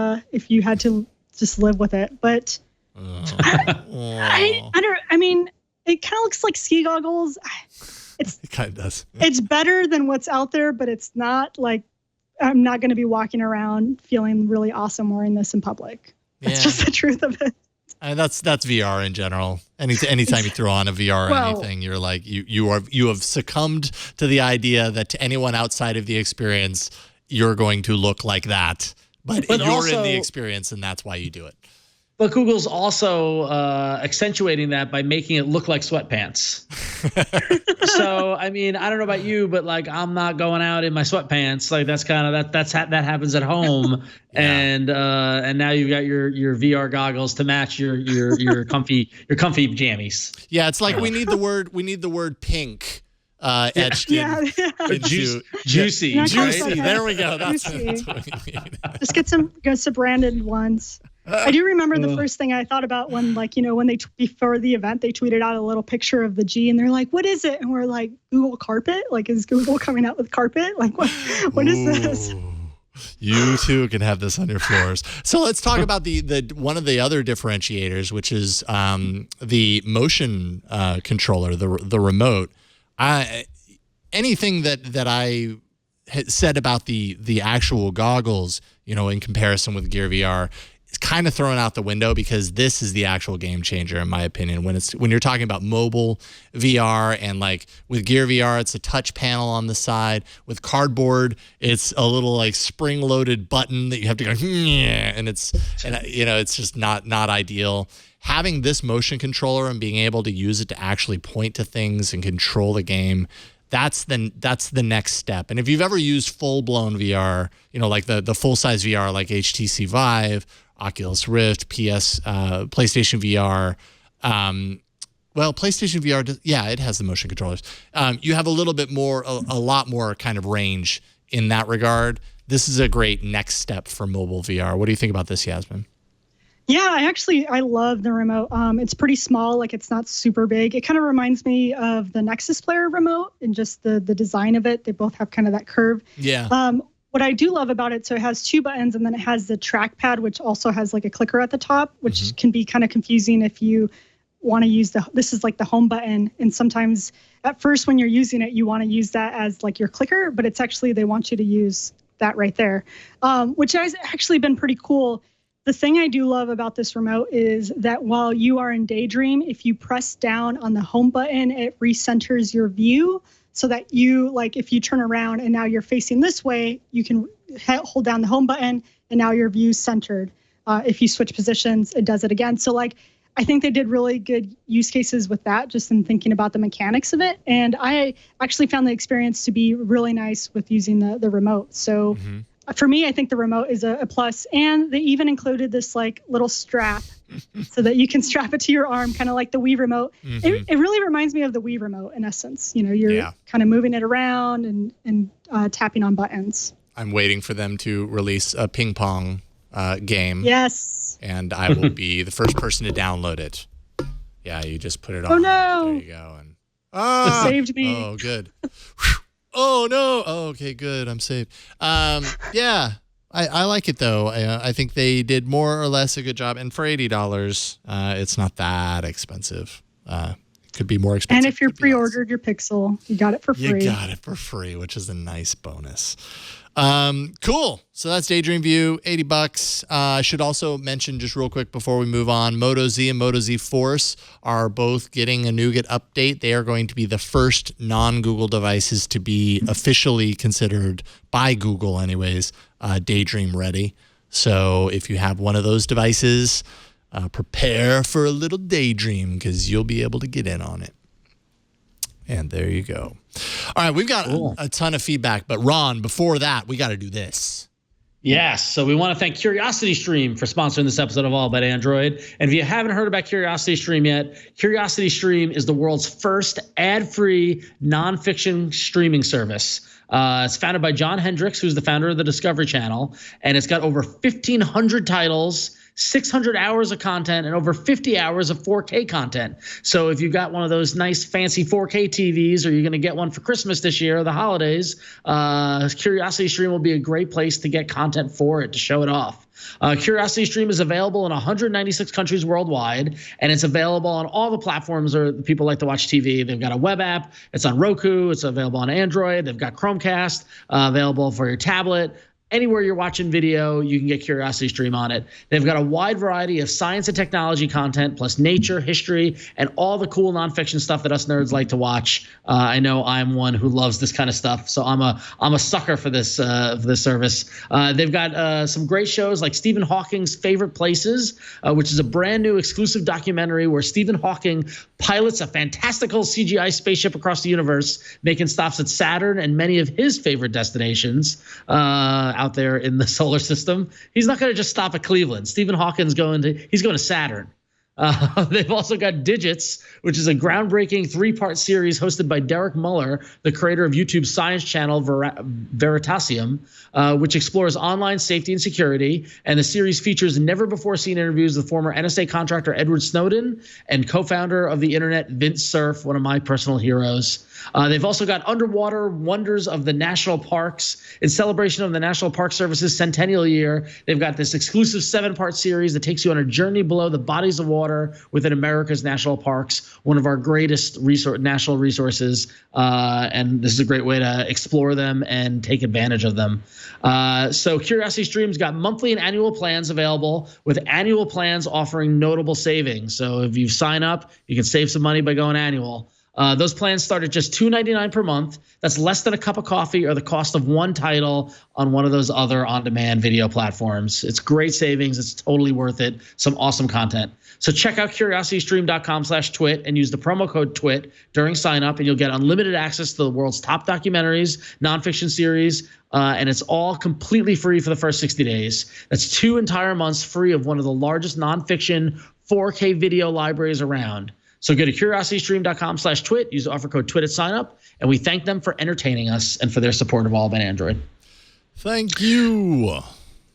you had to just live with it. But I mean, it kind of looks like ski goggles. It kind of does. It's better than what's out there, but it's not like, I'm not going to be walking around feeling really awesome wearing this in public. That's just the truth of it. That's VR in general. Anytime you throw on a VR or anything, you're like you have succumbed to the idea that to anyone outside of the experience, you're going to look like that. But you're also in the experience, and that's why you do it. But Google's also accentuating that by making it look like sweatpants. So, I mean, I don't know about you, but like, I'm not going out in my sweatpants. Like, that's kind of that happens at home. Yeah. And now you've got your VR goggles to match your comfy jammies. Yeah, it's like we need the word pink etched in. Juicy. Juicy. There we go. That's what we need. Just get some branded ones. I do remember the first thing I thought about when, like, when they before the event, they tweeted out a little picture of the G, and they're like, "What is it?" And we're like, "Google Carpet? Like, is Google coming out with carpet? Like, what is this?" You too can have this on your floors. So let's talk about the one of the other differentiators, which is the motion controller, the remote. Anything that I had said about the actual goggles, in comparison with Gear VR, kind of thrown out the window, because this is the actual game changer, in my opinion. When you're talking about mobile VR, and like with Gear VR, it's a touch panel on the side. With Cardboard, it's a little like spring-loaded button that you have to go, and it's just not ideal. Having this motion controller and being able to use it to actually point to things and control the game, that's the next step. And if you've ever used full-blown VR, like the full-size VR, like HTC Vive, Oculus Rift, PlayStation VR, PlayStation VR, it has the motion controllers. You have a lot more kind of range in that regard. This is a great next step for mobile VR. What do you think about this, Yasmin? Yeah, I love the remote. It's pretty small, like it's not super big. It kind of reminds me of the Nexus Player remote and just the design of it. They both have kind of that curve. Yeah. What I do love about it, so it has 2 buttons, and then it has the trackpad, which also has like a clicker at the top, which can be kind of confusing if you want to use this is like the home button. And sometimes at first when you're using it, you want to use that as like your clicker, but it's actually, they want you to use that right there, which has actually been pretty cool. The thing I do love about this remote is that while you are in Daydream, if you press down on the home button, it recenters your view, so that if you turn around and now you're facing this way, you can hold down the home button and now your view's centered. If you switch positions, it does it again. So I think they did really good use cases with that, just in thinking about the mechanics of it. And I actually found the experience to be really nice with using the remote. So for me, I think the remote is a plus. And they even included this like little strap so that you can strap it to your arm, kind of like the Wii remote. It really reminds me of the Wii remote in essence. You're kind of moving it around and tapping on buttons. I'm waiting for them to release a ping pong game. Yes. And I will be the first person to download it. Yeah, you just put it on. Oh, no. There you go. And it saved me. Oh, good. Oh, no. Oh, okay, good. I'm saved. Yeah, I like it, though. I think they did more or less a good job. And for $80, it's not that expensive. It could be more expensive. And if you're pre-ordered your Pixel, you got it for free. You got it for free, which is a nice bonus. Cool. So that's Daydream View, $80. I should also mention just real quick before we move on, Moto Z and Moto Z Force are both getting a Nougat update. They are going to be the first non-Google devices to be officially considered by Google anyways, Daydream ready. So if you have one of those devices, prepare for a little daydream, because you'll be able to get in on it. And there you go. All right, we've got a ton of feedback, but Ron, before that, we got to do this. Yes, so we want to thank CuriosityStream for sponsoring this episode of All About Android. And if you haven't heard about CuriosityStream yet, CuriosityStream is the world's first ad-free nonfiction streaming service. It's founded by John Hendricks, who's the founder of the Discovery Channel, and it's got over 1,500 titles, 600 hours of content, and over 50 hours of 4K content. So if you've got one of those nice fancy 4K TVs, or you're going to get one for Christmas this year or the holidays, CuriosityStream will be a great place to get content for it, to show it off. CuriosityStream is available in 196 countries worldwide, and it's available on all the platforms where people like to watch TV. They've got a web app. It's on Roku. It's available on Android. They've got Chromecast available for your tablet. Anywhere you're watching video, you can get CuriosityStream on it. They've got a wide variety of science and technology content, plus nature, history, and all the cool nonfiction stuff that us nerds like to watch. I know I'm one who loves this kind of stuff, so I'm a sucker for this service. They've got some great shows like Stephen Hawking's Favorite Places, which is a brand new exclusive documentary where Stephen Hawking pilots a fantastical CGI spaceship across the universe, making stops at Saturn and many of his favorite destinations out there in the solar system. He's not going to just stop at Cleveland. Stephen Hawking's going to Saturn. They've also got Digits, which is a groundbreaking 3-part series hosted by Derek Muller, the creator of YouTube's science channel Veritasium, which explores online safety and security. And the series features never-before-seen interviews with former NSA contractor Edward Snowden and co-founder of the internet Vint Cerf, one of my personal heroes. They've also got Underwater Wonders of the National Parks. In celebration of the National Park Service's centennial year, they've got this exclusive 7-part series that takes you on a journey below the bodies of water water within America's national parks, one of our greatest natural resources. And this is a great way to explore them and take advantage of them. So CuriosityStream's got monthly and annual plans available, with annual plans offering notable savings. So if you sign up, you can save some money by going annual. Those plans start at just $2.99 per month. That's less than a cup of coffee or the cost of one title on one of those other on-demand video platforms. It's great savings. It's totally worth it. Some awesome content. So check out curiositystream.com/twit and use the promo code TWIT during sign up, and you'll get unlimited access to the world's top documentaries, nonfiction series, and it's all completely free for the first 60 days. That's 2 entire months free of one of the largest nonfiction 4K video libraries around. So go to curiositystream.com/twit, use the offer code TWIT at sign up, and we thank them for entertaining us and for their support of All About Android. Thank you.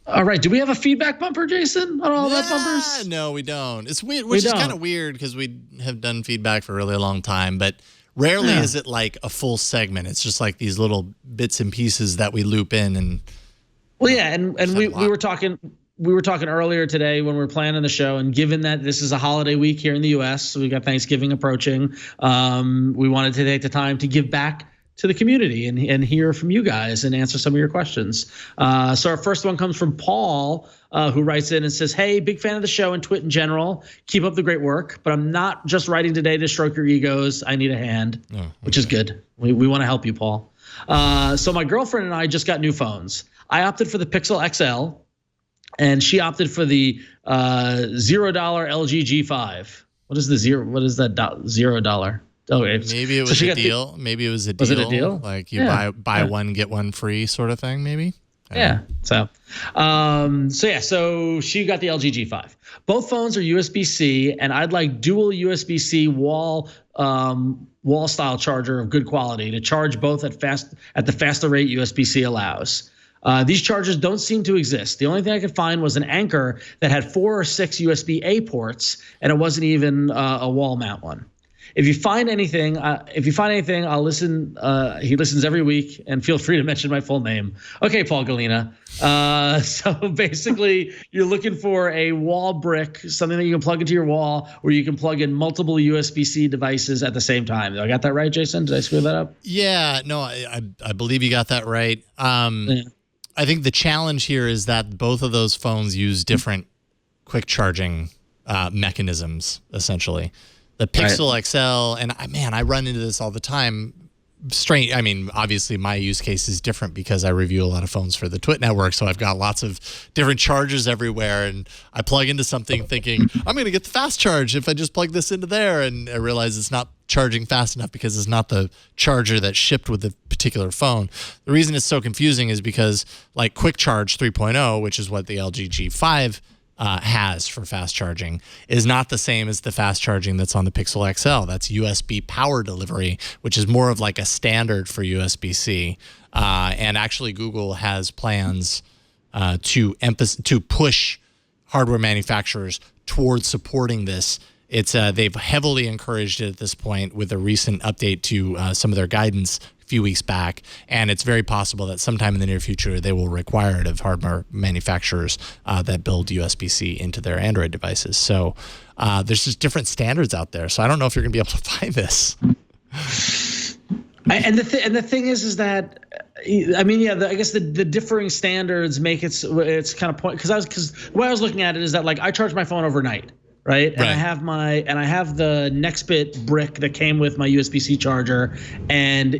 All right. Do we have a feedback bumper, Jason, on All About Bumpers? No, we don't. It's weird, which is kind of weird because we have done feedback for a really long time, but rarely is it like a full segment. It's just like these little bits and pieces that we loop in. And we were talking. We were talking earlier today when we were planning the show, and given that this is a holiday week here in the U.S., so we got Thanksgiving approaching, we wanted to take the time to give back to the community and hear from you guys and answer some of your questions. So our first one comes from Paul, who writes in and says, "Hey, big fan of the show and Twit in general. Keep up the great work, but I'm not just writing today to stroke your egos. I need a hand," which is good. We want to help you, Paul. So my girlfriend and I just got new phones. I opted for the Pixel XL, and she opted for the $0 LG G5. What is the zero? What is that $0? Okay. Maybe it was a deal. Maybe it was a deal. Was it a deal? Like you buy one, get one free sort of thing, maybe? Yeah. So she got the LG G5. Both phones are USB-C, and I'd like dual USB-C wall style charger of good quality to charge both at the faster rate USB-C allows. These chargers don't seem to exist. The only thing I could find was an Anker that had 4 or 6 USB-A ports, and it wasn't even a wall mount one. If you find anything, I'll listen. He listens every week, and feel free to mention my full name. Okay, Paul Galena. So basically, you're looking for a wall brick, something that you can plug into your wall, where you can plug in multiple USB-C devices at the same time. I got that right, Jason? Did I screw that up? Yeah, no, I believe you got that right. I think the challenge here is that both of those phones use different quick charging mechanisms, essentially. The Pixel XL, and I run into this all the time. Strange. I mean, obviously my use case is different because I review a lot of phones for the Twit network, so I've got lots of different chargers everywhere, and I plug into something thinking I'm going to get the fast charge if I just plug this into there, and I realize it's not charging fast enough because it's not the charger that's shipped with the particular phone. The reason it's so confusing is because like Quick Charge 3.0, which is what the LG G5 has for fast charging, is not the same as the fast charging that's on the Pixel XL. That's USB power delivery, which is more of like a standard for USB-C. And actually, Google has plans to push hardware manufacturers towards supporting this. They've heavily encouraged it at this point with a recent update to some of their guidance a few weeks back, and it's very possible that sometime in the near future they will require it of hardware manufacturers that build USB-C into their Android devices. So there's just different standards out there. So I don't know if you're going to be able to find this. And the thing is that I guess the differing standards make it's kind of point because the way I was looking at it is that like I charge my phone overnight. Right. And I have the Nextbit brick that came with my USB-C charger, and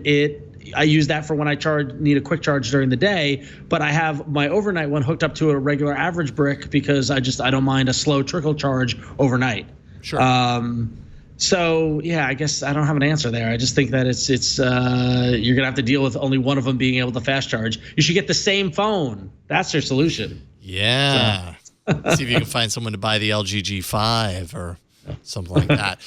I use that for when I need a quick charge during the day, but I have my overnight one hooked up to a regular average brick because I don't mind a slow trickle charge overnight. Sure. So yeah, I guess I don't have an answer there. I just think that it's you're gonna have to deal with only one of them being able to fast charge. You should get the same phone. That's your solution. Yeah. So. See if you can find someone to buy the LG G5 or something like that.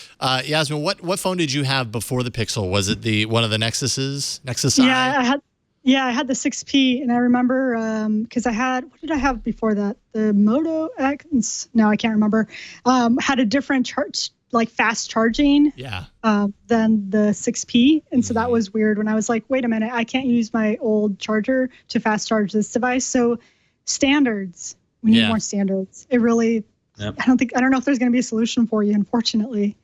Yasmin, what phone did you have before the Pixel? Was it one of the Nexus I? I had the 6P, and I remember because what did I have before that? The Moto X? No, I can't remember. Had a different charge, like fast charging. Yeah. Than the 6P, and so that was weird. When I was like, wait a minute, I can't use my old charger to fast charge this device. So standards. We need more standards. It really, Yep. I don't know if there's going to be a solution for you, unfortunately.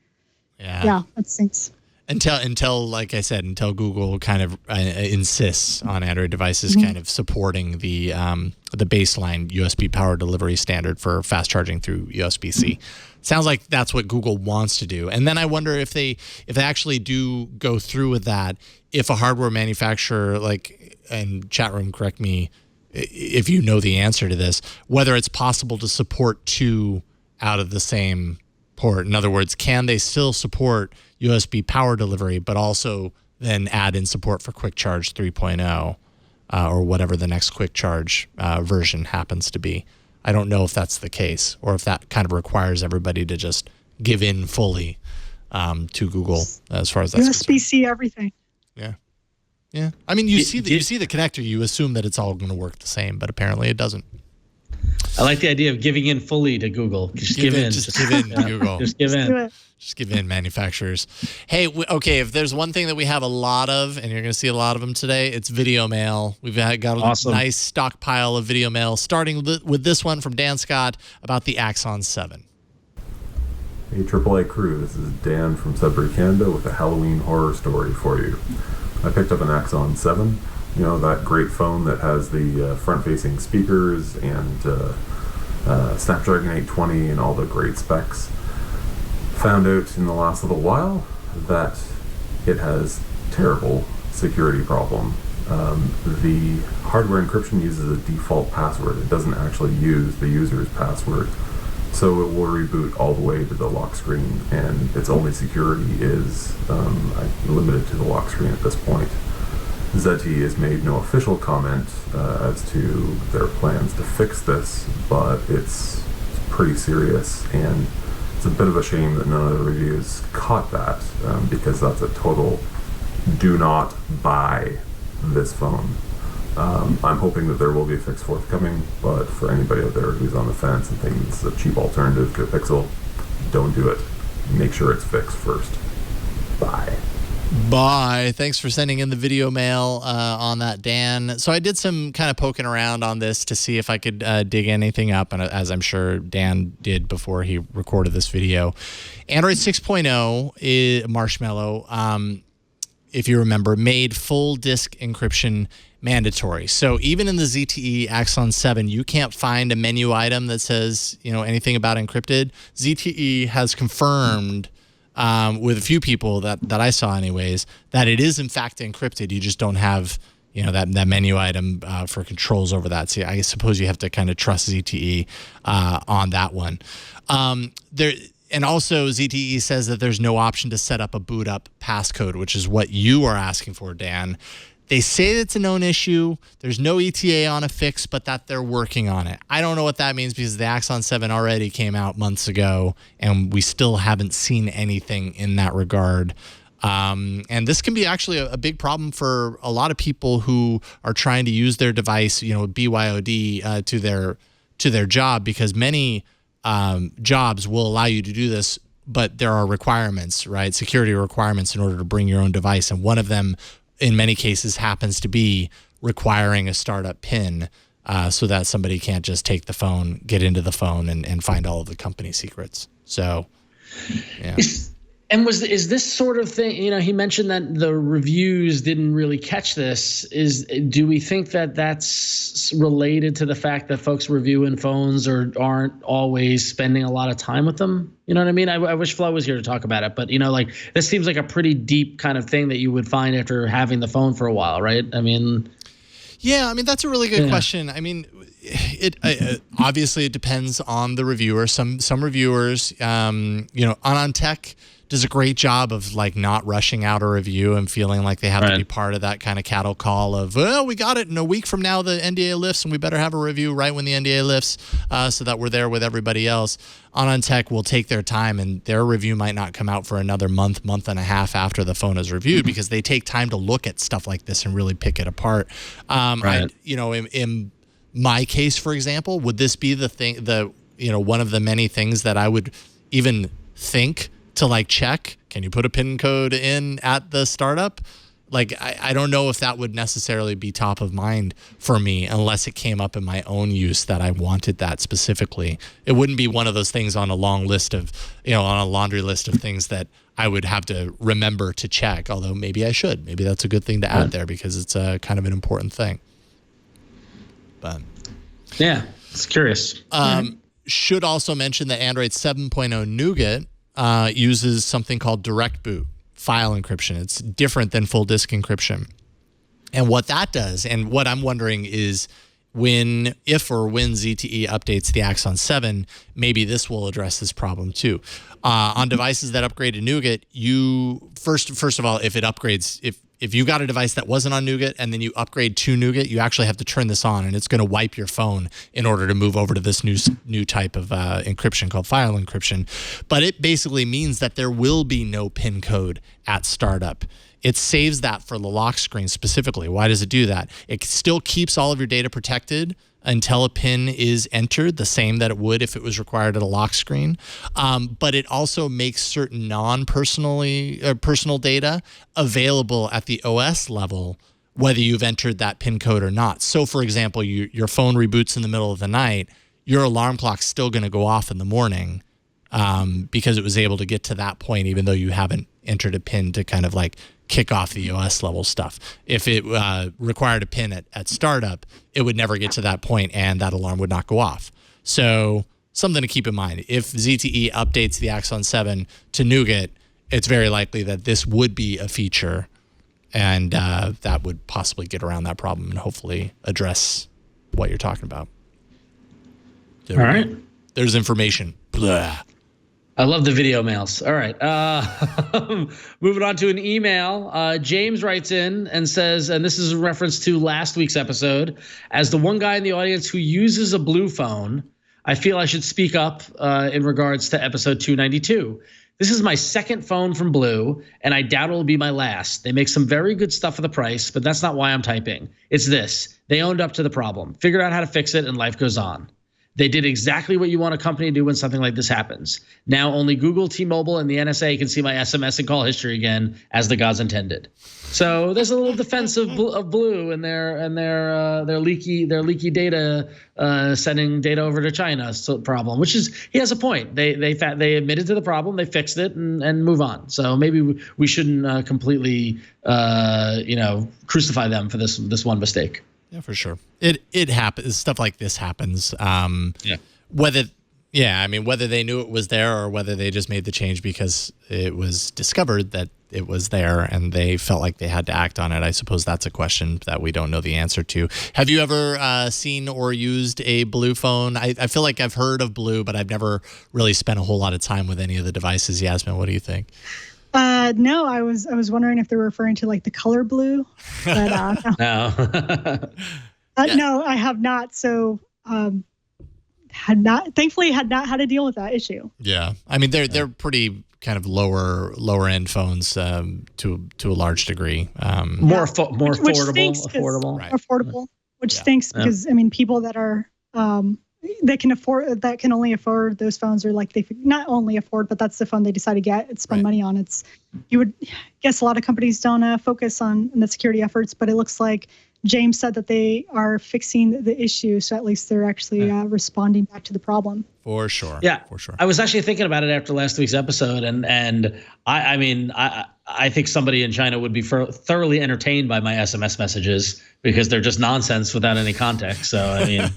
Yeah, that stinks. Until, like I said, until Google kind of insists on Android devices kind of supporting the baseline USB power delivery standard for fast charging through USB-C. Sounds like that's what Google wants to do. And then I wonder if they actually do go through with that, if a hardware manufacturer, like, and chat room, correct me if you know the answer to this, whether it's possible to support 2 out of the same port. In other words, can they still support USB power delivery, but also then add in support for Quick Charge 3.0 or whatever the next Quick Charge version happens to be? I don't know if that's the case, or if that kind of requires everybody to just give in fully to Google as far as that's USB-C everything. Yeah. I mean, you see the connector, you assume that it's all going to work the same, but apparently it doesn't. I like the idea of giving in fully to Google. Just give in. Just give in to Google. Just give in. Just give in, manufacturers. Hey, okay, if there's one thing that we have a lot of, and you're going to see a lot of them today, it's video mail. We've got a nice stockpile of video mail, starting with this one from Dan Scott about the Axon 7. Hey, AAA crew, this is Dan from Sudbury, Canada, with a Halloween horror story for you. I picked up an Axon 7, you know, that great phone that has the front-facing speakers and Snapdragon 820 and all the great specs. Found out in the last little while that it has terrible security problem. The hardware encryption uses a default password. It doesn't actually use the user's password. So it will reboot all the way to the lock screen, and its only security is limited to the lock screen at this point. ZTE has made no official comment as to their plans to fix this, but it's pretty serious, and it's a bit of a shame that none of the reviews caught that, because that's a total do not buy this phone. I'm hoping that there will be a fix forthcoming, but for anybody out there who's on the fence and thinking it's a cheap alternative to a Pixel, don't do it. Make sure it's fixed first. Bye. Bye. Thanks for sending in the video mail on that, Dan. So I did some kind of poking around on this to see if I could dig anything up, and as I'm sure Dan did before he recorded this video. Android 6.0 Marshmallow, if you remember, made full disk encryption mandatory. So even in the ZTE Axon 7, you can't find a menu item that says, you know, anything about encrypted. ZTE has confirmed with a few people that I saw anyways, that it is in fact encrypted. You just don't have, you know, that menu item for controls over that. So I suppose you have to kind of trust ZTE on that one. And also ZTE says that there's no option to set up a boot up passcode, which is what you are asking for, Dan. They say it's a known issue. There's no ETA on a fix, but that they're working on it. I don't know what that means, because the Axon 7 already came out months ago, and we still haven't seen anything in that regard. And this can be actually a big problem for a lot of people who are trying to use their device, you know, BYOD to their job, because many jobs will allow you to do this, but there are requirements, right? Security requirements in order to bring your own device, and one of them, in many cases, happens to be requiring a startup PIN so that somebody can't just take the phone, get into the phone, and find all of the company secrets. So, yeah. Is this sort of thing, you know, he mentioned that the reviews didn't really catch this. Do we think that that's related to the fact that folks reviewing phones aren't always spending a lot of time with them? You know what I mean? I wish Flo was here to talk about it, but, you know, like, this seems like a pretty deep kind of thing that you would find after having the phone for a while, right? I mean, yeah, I mean, that's a really good question. I mean, obviously it depends on the reviewer. Some reviewers, you know, On Tech does a great job of, like, not rushing out a review and feeling like they have to be part of that kind of cattle call of, well, we got it in a week from now, the NDA lifts, and we better have a review right when the NDA lifts so that we're there with everybody else. On Tech will take their time, and their review might not come out for another month and a half after the phone is reviewed, because they take time to look at stuff like this and really pick it apart. You know, in my case, for example, would this be one of the many things that I would even think to, like, check? Can you put a PIN code in at the startup? Like, I don't know if that would necessarily be top of mind for me unless it came up in my own use that I wanted that specifically. It wouldn't be one of those things on a long list of, on a laundry list of things that I would have to remember to check, although maybe I should. Maybe that's a good thing to add there because it's kind of an important thing. But yeah, it's curious. Should also mention that Android 7.0 Nougat uses something called direct boot file encryption. It's different than full disk encryption. And what that does, and what I'm wondering is if or when ZTE updates the Axon 7, maybe this will address this problem too. On devices that upgrade to Nougat, you first of all, if it upgrades, if you got a device that wasn't on Nougat and then you upgrade to Nougat, you actually have to turn this on, and it's going to wipe your phone in order to move over to this new type of encryption called file encryption. But it basically means that there will be no PIN code at startup. It saves that for the lock screen specifically. Why does it do that? It still keeps all of your data protected until a PIN is entered, the same that it would if it was required at a lock screen. But it also makes certain personal data available at the OS level, whether you've entered that PIN code or not. So, for example, your phone reboots in the middle of the night, your alarm clock's still going to go off in the morning because it was able to get to that point, even though you haven't entered a PIN to kind of like kick off the OS level stuff. If it required a PIN at startup, it would never get to that point and that alarm would not go off. So something to keep in mind. If ZTE updates the Axon 7 to Nougat, it's very likely that this would be a feature, and that would possibly get around that problem and hopefully address what you're talking about. All right. There's information. Blah. I love the video mails. All right. Moving on to an email. James writes in and says, and this is a reference to last week's episode, as the one guy in the audience who uses a Blue phone, I feel I should speak up in regards to episode 292. This is my second phone from Blue, and I doubt it will be my last. They make some very good stuff for the price, but that's not why I'm typing. It's this. They owned up to the problem, figured out how to fix it, and life goes on. They did exactly what you want a company to do when something like this happens. Now only Google, T-Mobile, and the NSA can see my SMS and call history again, as the gods intended. So there's a little defense of Blue and their leaky data sending data over to China problem, which is, he has a point. They admitted to the problem, they fixed it, and move on. So maybe we shouldn't completely crucify them for this one mistake. Yeah, for sure. It happens. Stuff like this happens. Yeah. Whether they knew it was there or whether they just made the change because it was discovered that it was there and they felt like they had to act on it. I suppose that's a question that we don't know the answer to. Have you ever seen or used a Blue phone? I feel like I've heard of Blue, but I've never really spent a whole lot of time with any of the devices. Yasmin, what do you think? No, I was wondering if they were referring to like the color blue, but No. No, I have not. So, thankfully had not had to deal with that issue. Yeah. I mean, they're pretty kind of lower end phones to a large degree. More affordable. Right. Affordable, which stinks because I mean, people that are that can only afford those phones, or like they not only afford, but that's the phone they decide to get and spend money on. You would guess a lot of companies don't focus on the security efforts, but it looks like James said that they are fixing the issue, so at least they're actually responding back to the problem. For sure. Yeah, for sure. I was actually thinking about it after last week's episode, and I think somebody in China would be thoroughly entertained by my SMS messages because they're just nonsense without any context. So I mean,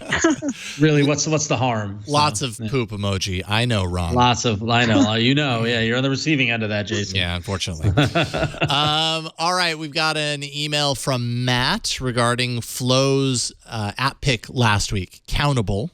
really, what's the harm? Lots of poop emoji. I know, Ron. I know. Yeah, you're on the receiving end of that, Jason. Yeah, unfortunately. All right, we've got an email from Matt regarding Flo's app pick last week. Countable.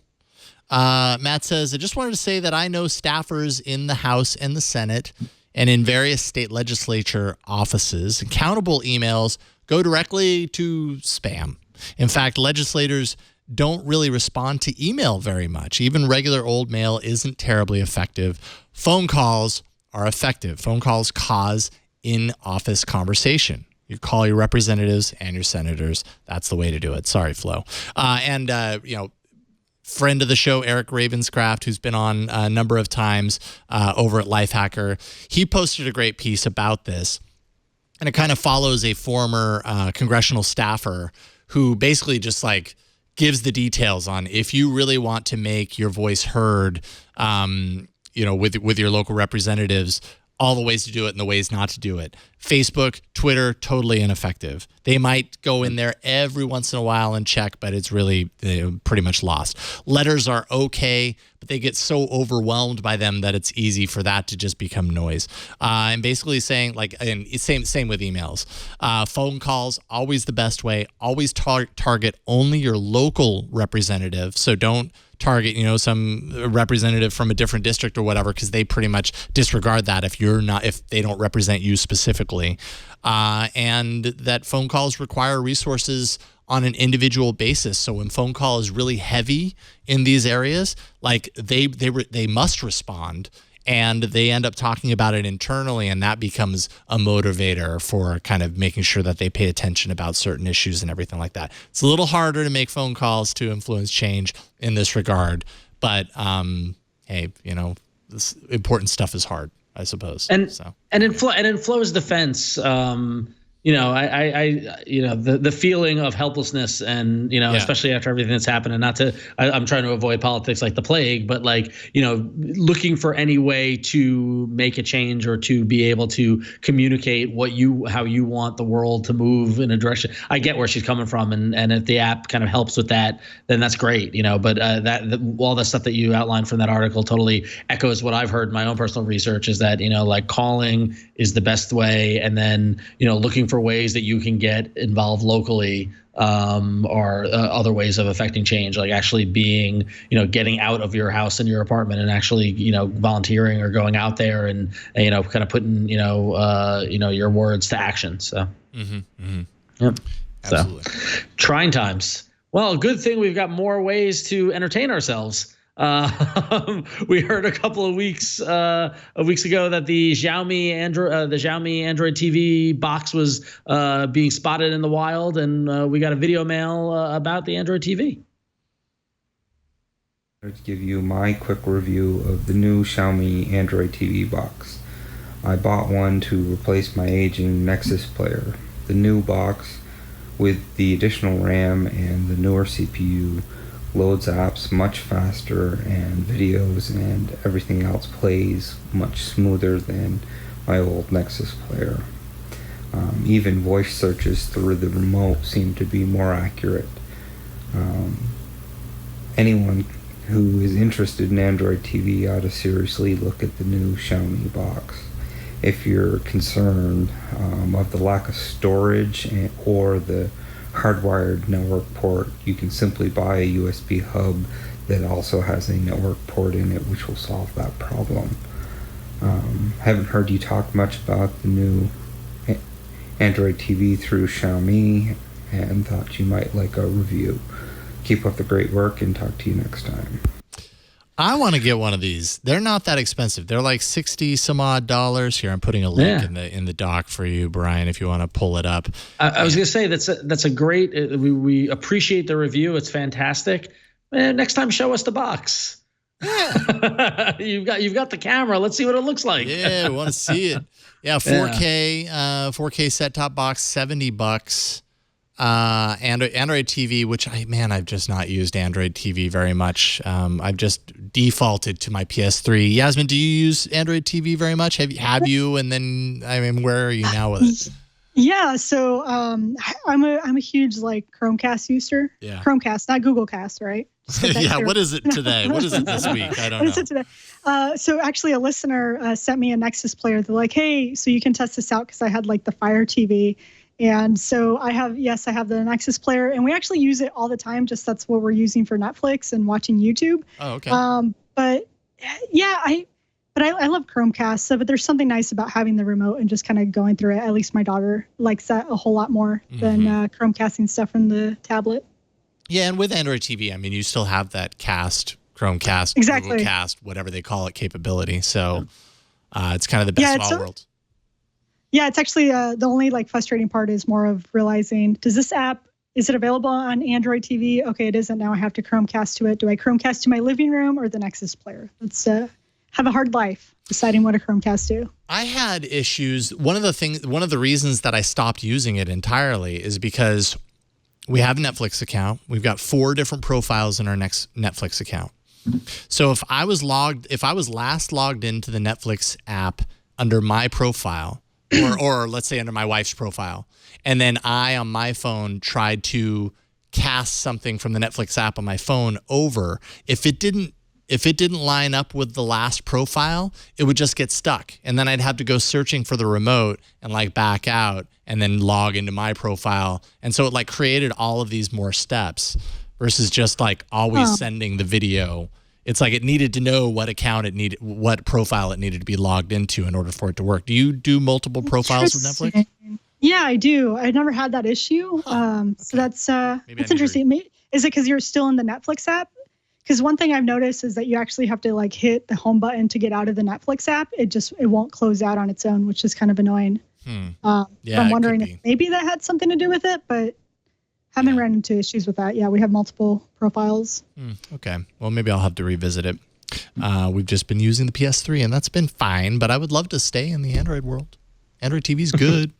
Matt says, I just wanted to say that I know staffers in the House and the Senate and in various state legislature offices. Countable emails go directly to spam. In fact, legislators don't really respond to email very much. Even regular old mail isn't terribly effective. Phone calls are effective. Phone calls cause in-office conversation. You call your representatives and your senators. That's the way to do it. Sorry, Flo. Friend of the show, Eric Ravenscraft, who's been on a number of times over at Lifehacker, he posted a great piece about this. And it kind of follows a former congressional staffer who basically just like gives the details on if you really want to make your voice heard, with your local representatives, all the ways to do it and the ways not to do it. Facebook, Twitter, totally ineffective. They might go in there every once in a while and check, but it's really pretty much lost. Letters are okay, but they get so overwhelmed by them that it's easy for that to just become noise. And basically saying, like, and same with emails. Phone calls, always the best way. Always target only your local representative. So don't target, some representative from a different district or whatever, because they pretty much disregard that if they don't represent you specifically. And that phone calls require resources on an individual basis. So when phone call is really heavy in these areas, like they must respond, and they end up talking about it internally, and that becomes a motivator for kind of making sure that they pay attention about certain issues and everything like that. It's a little harder to make phone calls to influence change in this regard, but hey, this important stuff is hard, I suppose. And in Flo's defense, the feeling of helplessness and, especially after everything that's happened, and I'm trying to avoid politics like the plague, but looking for any way to make a change or to be able to communicate how you want the world to move in a direction. I get where she's coming from. And if the app kind of helps with that, then that's great, but all the stuff that you outlined from that article totally echoes what I've heard in my own personal research, is that, calling is the best way. And then, looking for ways that you can get involved locally are other ways of affecting change, like actually being, getting out of your house and your apartment and actually, volunteering or going out there and kind of putting, your words to action. So, Yep. Absolutely. So, trying times. Well, good thing we've got more ways to entertain ourselves. We heard a couple of weeks ago that the Xiaomi Android TV box was being spotted in the wild, and we got a video mail about the Android TV. To give you my quick review of the new Xiaomi Android TV box. I bought one to replace my aging Nexus player. The new box, with the additional RAM and the newer CPU, loads apps much faster, and videos and everything else plays much smoother than my old Nexus player. Even voice searches through the remote seem to be more accurate. Anyone who is interested in Android TV ought to seriously look at the new Xiaomi box. If you're concerned of the lack of storage or the hardwired network port, you can simply buy a USB hub that also has a network port in it, which will solve that problem. Haven't heard you talk much about the new Android TV through Xiaomi, and thought you might like a review. Keep up the great work, and talk to you next time. I want to get one of these. They're not that expensive. They're like $60 some odd. Here, I'm putting a link in the doc for you, Brian, if you want to pull it up. I was going to say that's a great. We appreciate the review. It's fantastic. Next time, show us the box. Yeah. you've got the camera. Let's see what it looks like. Yeah, we want to see it. Yeah, 4K set-top box, $70. Android TV, which I've just not used Android TV very much. I've just defaulted to my PS3. Yasmin, do you use Android TV very much? Have you? And then, where are you now with it? Yeah, so I'm a huge Chromecast user. Yeah. Chromecast, not Google Cast, right? Yeah, what is it today? What is it this week? I don't know. What is it today? So actually a listener sent me a Nexus player. They're like, hey, so you can test this out, because I had the Fire TV. And so I have the Nexus player, and we actually use it all the time. Just that's what we're using for Netflix and watching YouTube. Oh, okay. But yeah, I love Chromecast. So, but there's something nice about having the remote and just kind of going through it. At least my daughter likes that a whole lot more than Chromecasting stuff from the tablet. Yeah, and with Android TV, you still have that Chromecast, exactly. Google Cast, whatever they call it, capability. So it's kind of the best of all worlds. Yeah, it's actually the only frustrating part is more of realizing, is it available on Android TV? Okay, it isn't. Now I have to Chromecast to it. Do I Chromecast to my living room or the Nexus player? That's have a hard life deciding what a Chromecast do. I had issues. One of the reasons that I stopped using it entirely is because we have a Netflix account. We've got 4 different profiles in our next Netflix account. So if I was last logged into the Netflix app under my profile, or let's say under my wife's profile, and then I on my phone tried to cast something from the Netflix app on my phone over, if it didn't line up with the last profile, it would just get stuck. And then I'd have to go searching for the remote and like back out and then log into my profile. And so it like created all of these more steps versus just like always sending the video. It's like it needed to know what profile it needed to be logged into in order for it to work. Do you do multiple profiles with Netflix? Yeah, I do. I never had that issue. So that's interesting. Is it because you're still in the Netflix app? Because one thing I've noticed is that you actually have to like hit the home button to get out of the Netflix app. It won't close out on its own, which is kind of annoying. I'm wondering if maybe that had something to do with it, but haven't ran into issues with that. Yeah, we have multiple profiles. Okay. Well, maybe I'll have to revisit it. We've just been using the PS3, and that's been fine, but I would love to stay in the Android world. Android TV's good.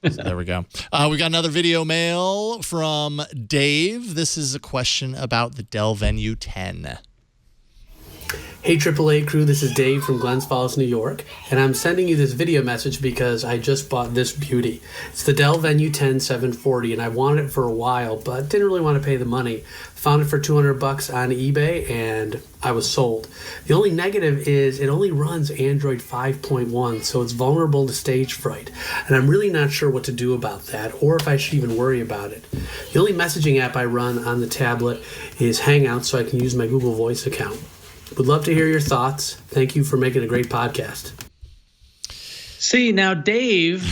So there we go. We got another video mail from Dave. This is a question about the Dell Venue 10. Hey AAA crew, this is Dave from Glens Falls, New York, and I'm sending you this video message because I just bought this beauty. It's the Dell Venue 10 740, and I wanted it for a while, but didn't really want to pay the money. Found it for $200 on eBay, and I was sold. The only negative is it only runs Android 5.1, so it's vulnerable to stage fright, and I'm really not sure what to do about that, or if I should even worry about it. The only messaging app I run on the tablet is Hangouts, so I can use my Google Voice account. Would love to hear your thoughts. Thank you for making a great podcast. See, now Dave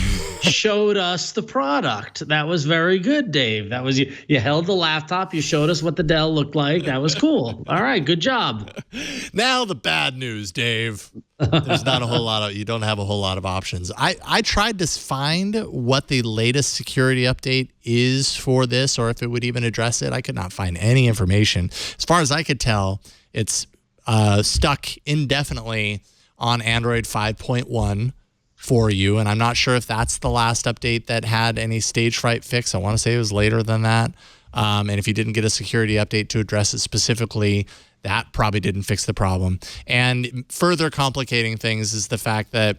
showed us the product. That was very good, Dave. That was you held the laptop. You showed us what the Dell looked like. That was cool. All right, good job. Now the bad news, Dave. There's not a whole lot of, you don't have a whole lot of options. I tried to find what the latest security update is for this, or if it would even address it. I could not find any information. As far as I could tell, it's stuck indefinitely on Android 5.1 for you, and I'm not sure if that's the last update that had any stage fright fix. I want to say it was later than that, and if you didn't get a security update to address it specifically, that probably didn't fix the problem. And further complicating things is the fact that,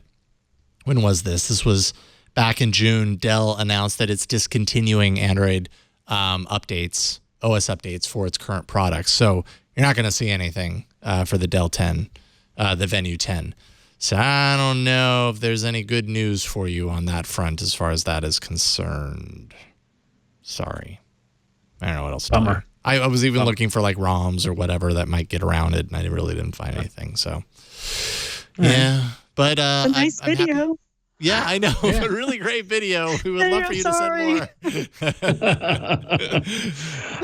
when was this? This was back in June. Dell announced that it's discontinuing Android updates, OS updates for its current products, so you're not going to see anything for the Dell 10, the Venue 10. So I don't know if there's any good news for you on that front as far as that is concerned. Sorry. I don't know what else to do. I was even looking for like ROMs or whatever that might get around it, and I really didn't find anything. So, yeah. But a nice video. Yeah, I know. Yeah. A really great video. We would love for you to send more.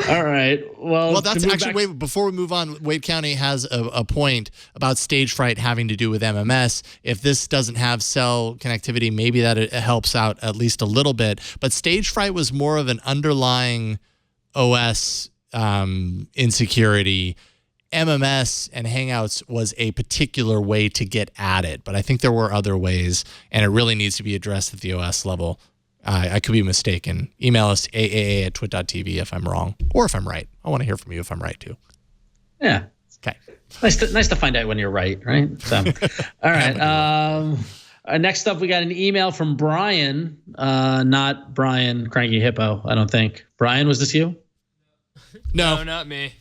All right. Well, that's actually, wait, before we move on, Wade County has a point about stage fright having to do with MMS. If this doesn't have cell connectivity, maybe that it helps out at least a little bit. But stage fright was more of an underlying OS insecurity. MMS and Hangouts was a particular way to get at it, but I think there were other ways, and it really needs to be addressed at the OS level. I could be mistaken. Email us aaa@twit.tv if I'm wrong, or if I'm right. I want to hear from you if I'm right too. Yeah. Okay. Nice to find out when you're right? So, all right. Next up, we got an email from Brian, not Brian Cranky Hippo, I don't think. Brian, was this you? No, not me.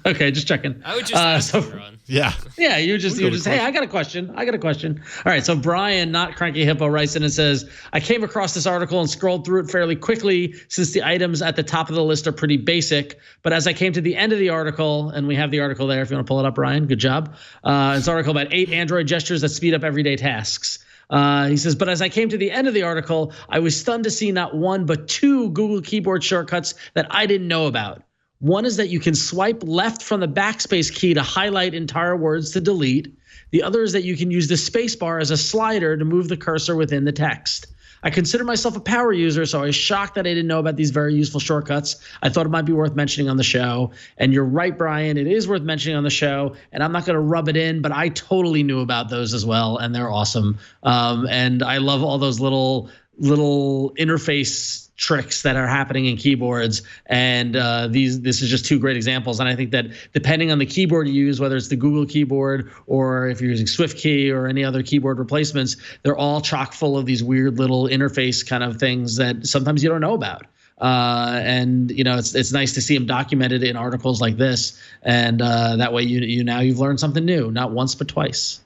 Okay, just checking. I would just ask everyone. Yeah. Yeah, you just hey, I got a question. All right, so Brian, not Cranky Hippo, writes in and says, I came across this article and scrolled through it fairly quickly since the items at the top of the list are pretty basic. But as I came to the end of the article, and we have the article there if you want to pull it up, Brian, good job. It's an article about 8 Android gestures that speed up everyday tasks. He says, but as I came to the end of the article, I was stunned to see not one but 2 Google keyboard shortcuts that I didn't know about. One is that you can swipe left from the backspace key to highlight entire words to delete. The other is that you can use the space bar as a slider to move the cursor within the text. I consider myself a power user, so I was shocked that I didn't know about these very useful shortcuts. I thought it might be worth mentioning on the show. And you're right, Brian, it is worth mentioning on the show. And I'm not going to rub it in, but I totally knew about those as well, and they're awesome. And I love all those little interface tricks that are happening in keyboards, and this is just two great examples. And I think that depending on the keyboard you use, whether it's the Google keyboard or if you're using SwiftKey or any other keyboard replacements, they're all chock full of these weird little interface kind of things that sometimes you don't know about. And it's nice to see them documented in articles like this, and that way you've learned something new, not once but twice.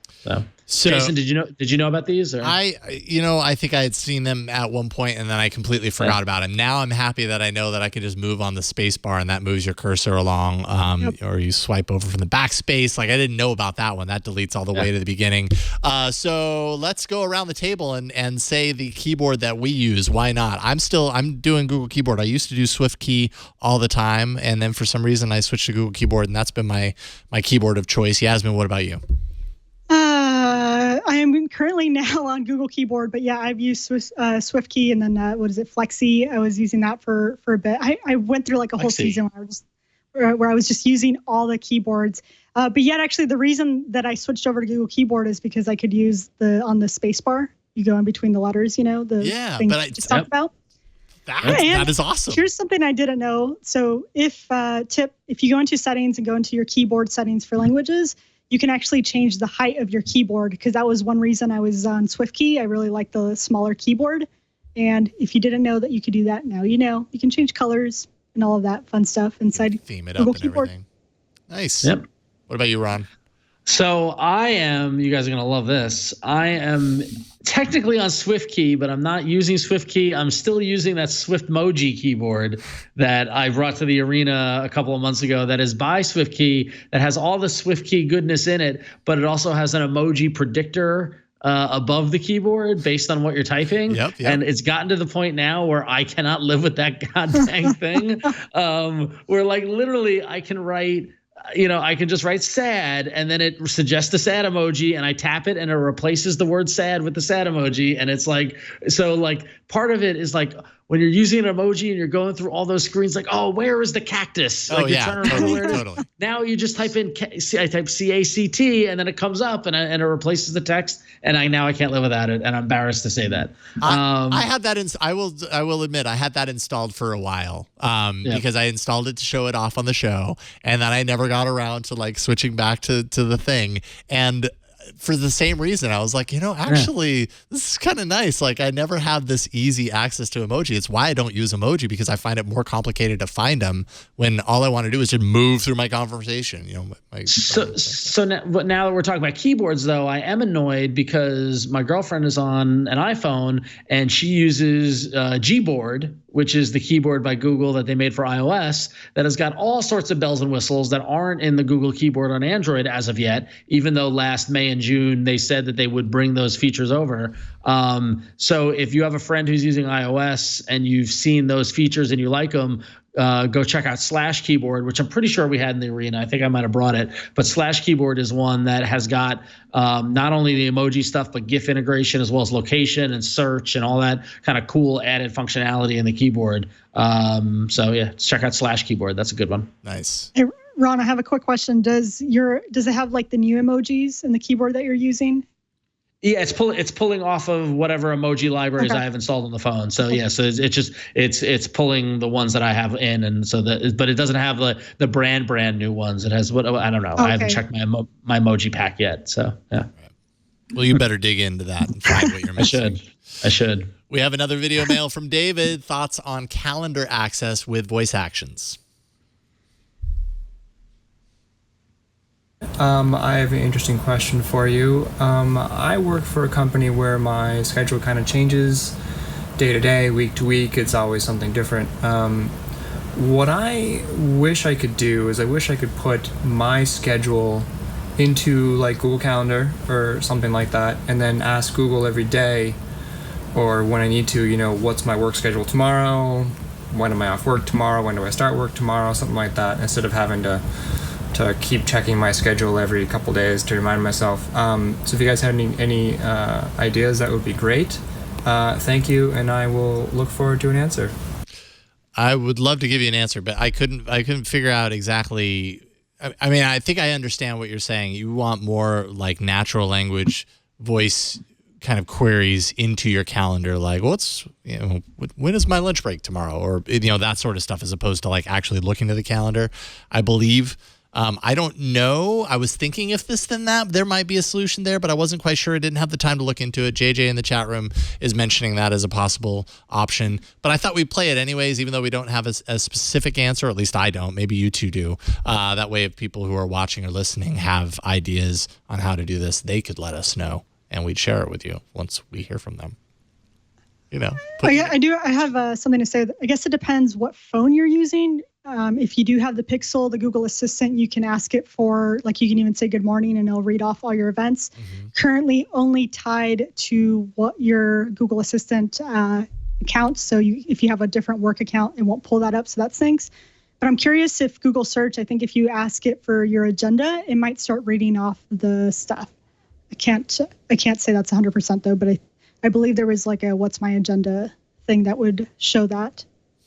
So Jason, did you know about these? Or? I think I had seen them at one point and then I completely forgot about them. Now I'm happy that I know that I can just move on the space bar and that moves your cursor along, or you swipe over from the backspace. Like, I didn't know about that one. That deletes all the way to the beginning. So let's go around the table and say the keyboard that we use. Why not? I'm doing Google Keyboard. I used to do SwiftKey all the time, and then for some reason I switched to Google Keyboard, and that's been my keyboard of choice. Yasmin, what about you? I am currently now on Google Keyboard, but yeah, I've used SwiftKey, and then Flexi. I was using that for a bit. I went through like a whole season where I was just using all the keyboards. But yet, actually, the reason that I switched over to Google Keyboard is because I could use on the space bar. You go in between the letters, thing I just talked about. That is awesome. Here's something I didn't know. So if you go into settings and go into your keyboard settings for languages, you can actually change the height of your keyboard, because that was one reason I was on SwiftKey. I really like the smaller keyboard. And if you didn't know that you could do that, now you know. You can change colors and all of that fun stuff inside theme it Google up and Keyboard. everything. Nice. Yep. What about you, Ron? So you guys are going to love this. I am technically on SwiftKey, but I'm not using SwiftKey. I'm still using that Swiftmoji keyboard that I brought to the arena a couple of months ago that is by SwiftKey, that has all the SwiftKey goodness in it, but it also has an emoji predictor above the keyboard based on what you're typing. Yep. And it's gotten to the point now where I cannot live with that goddamn thing. Where like literally I can write, I can just write sad, and then it suggests the sad emoji, and I tap it and it replaces the word sad with the sad emoji. And it's like, so like part of it is like when you're using an emoji and you're going through all those screens, like, oh, where is the cactus? Like, totally. Now you just type in, I type CACT, and then it comes up and it replaces the text. And I can't live without it, and I'm embarrassed to say that. I had that. I will admit I had that installed for a while because I installed it to show it off on the show, and then I never got around to like switching back to the thing. And for the same reason, I was like, actually, this is kind of nice. Like, I never have this easy access to emoji. It's why I don't use emoji, because I find it more complicated to find them when all I want to do is just move through my conversation. So now that we're talking about keyboards, though, I am annoyed because my girlfriend is on an iPhone and she uses Gboard, which is the keyboard by Google that they made for iOS, that has got all sorts of bells and whistles that aren't in the Google keyboard on Android as of yet, even though last May and June they said that they would bring those features over. So if you have a friend who's using iOS and you've seen those features and you like them, go check out /keyboard, which I'm pretty sure we had in the arena. I think I might have brought it, but /keyboard is one that has got not only the emoji stuff, but GIF integration, as well as location and search and all that kind of cool added functionality in the keyboard. So yeah, check out /keyboard. That's a good one. Nice. Hey, Ron, I have a quick question. Does it have like the new emojis in the keyboard that you're using? Yeah, it's pulling off of whatever emoji libraries I have installed on the phone. So yeah, so it's pulling the ones that I have in, and so but it doesn't have the brand new ones. It has I don't know. Okay. I haven't checked my emoji pack yet. So yeah. Well, you better dig into that and find what you're missing. I should. We have another video mail from David. Thoughts on calendar access with voice actions? I have an interesting question for you. I work for a company where my schedule kind of changes day to day, week to week. It's always something different. What I wish I could do is I wish I could put my schedule into like Google Calendar or something like that, and then ask Google every day or when I need to, what's my work schedule tomorrow? When am I off work tomorrow? When do I start work tomorrow? Something like that, instead of having to keep checking my schedule every couple days to remind myself. So if you guys have any ideas, that would be great. Thank you, and I will look forward to an answer. I would love to give you an answer, but I couldn't figure out exactly. I mean, I think I understand what you're saying. You want more like natural language voice kind of queries into your calendar, like when is my lunch break tomorrow, or that sort of stuff, as opposed to like actually looking at the calendar. I believe. I don't know. I was thinking if this then that there might be a solution there, but I wasn't quite sure. I didn't have the time to look into it. JJ in the chat room is mentioning that as a possible option, but I thought we'd play it anyways, even though we don't have a specific answer. At least I don't. Maybe you two do. That way, if people who are watching or listening have ideas on how to do this, they could let us know, and we'd share it with you once we hear from them. I do. I have something to say. I guess it depends what phone you're using. If you do have the Pixel, the Google Assistant, you can ask it for, like, you can even say good morning and it'll read off all your events. Mm-hmm. Currently only tied to what your Google Assistant account. So if you have a different work account, it won't pull that up. So that stinks. But I'm curious if Google Search, I think if you ask it for your agenda, it might start reading off the stuff. I can't say that's 100% though, but I believe there was like a what's my agenda thing that would show that.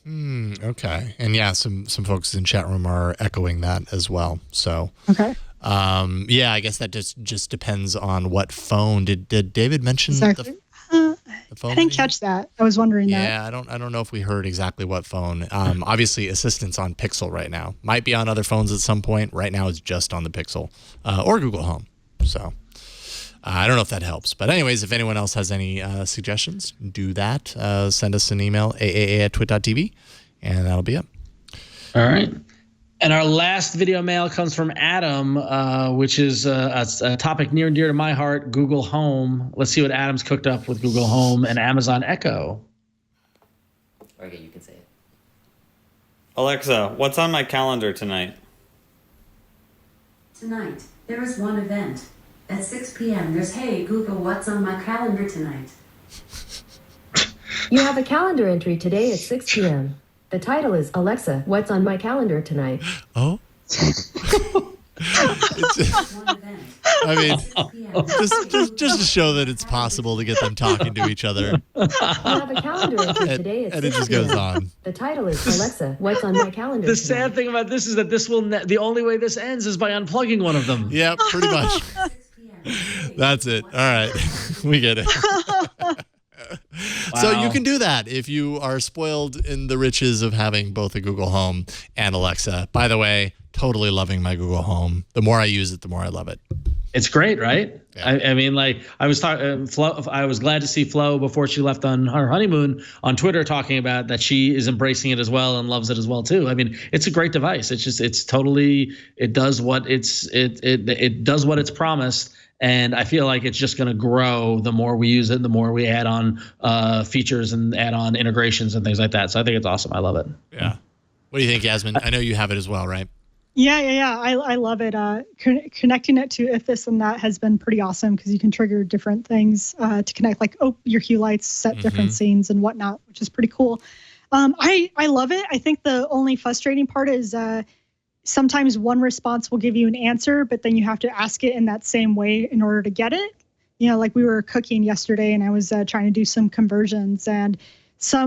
Okay. And yeah, some folks in chat room are echoing that as well. So, okay. Yeah, I guess that just depends on what phone. Did David mention exactly. the phone? I didn't catch that. I was wondering that. Yeah, I don't know if we heard exactly what phone. Obviously, Assistant's on Pixel right now. Might be on other phones at some point. Right now, it's just on the Pixel or Google Home. So I don't know if that helps. But anyways, if anyone else has any suggestions, do that. Send us an email, aaa@twit.tv, and that'll be it. All right. And our last video mail comes from Adam, which is a topic near and dear to my heart, Google Home. Let's see what Adam's cooked up with Google Home and Amazon Echo. Okay, you can say it. Alexa, what's on my calendar tonight? Tonight, there is one event. At 6 p.m., there's, hey, Google, what's on my calendar tonight? You have a calendar entry today at 6 p.m. The title is, Alexa, what's on my calendar tonight? Oh? I mean, just to show that it's possible to get them talking to each other. You have a calendar entry today at 6 p.m. And it just goes on. The title is, Alexa, what's on my calendar The tonight? sad thing about this is that the only way this ends is by unplugging one of them. Yeah, pretty much. That's it. All right. We get it. Wow. So you can do that if you are spoiled in the riches of having both a Google Home and Alexa. By the way, totally loving my Google Home. The more I use it, the more I love it. It's great, right? Yeah. I mean, like I was talking, Flo. I was glad to see Flo before she left on her honeymoon on Twitter talking about that she is embracing it as well and loves it as well too. I mean, it's a great device. It does what it does what it's promised. And I feel like it's just going to grow the more we use it, the more we add on features and add on integrations and things like that. So I think it's awesome. I love it. Yeah. What do you think, Yasmin? I know you have it as well, right? Yeah. I love it. Connecting it to if this and that has been pretty awesome because you can trigger different things to connect, like your hue lights, set different scenes and whatnot, which is pretty cool. I love it. I think the only frustrating part is sometimes one response will give you an answer, but then you have to ask it in that same way in order to get it. Like we were cooking yesterday and I was trying to do some conversions, and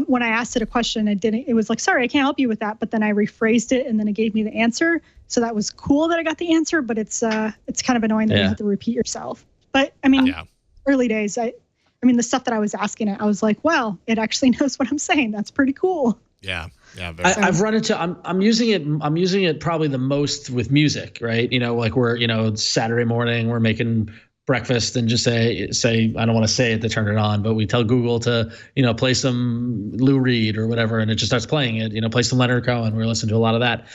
when I asked it a question, it was like, sorry, I can't help you with that. But then I rephrased it and then it gave me the answer. So that was cool that I got the answer, but it's kind of annoying that you have to repeat yourself. But I mean, early days, I mean, the stuff that I was asking it, I was like, wow, it actually knows what I'm saying. That's pretty cool. Yeah. I've run into. I'm using it probably the most with music, right? Like we're Saturday morning, we're making breakfast and just say I don't want to say it to turn it on, but we tell Google to play some Lou Reed or whatever, and it just starts playing it. Play some Leonard Cohen. We listen to a lot of that.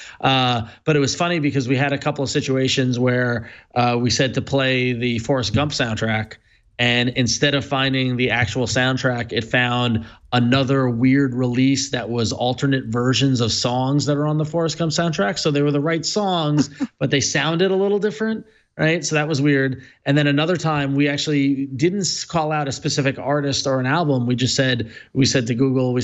But it was funny because we had a couple of situations where we said to play the Forrest Gump soundtrack. And instead of finding the actual soundtrack, it found another weird release that was alternate versions of songs that are on the Forrest Gump soundtrack. So they were the right songs, but they sounded a little different, right? So that was weird. And then another time we actually didn't call out a specific artist or an album. We said to Google, we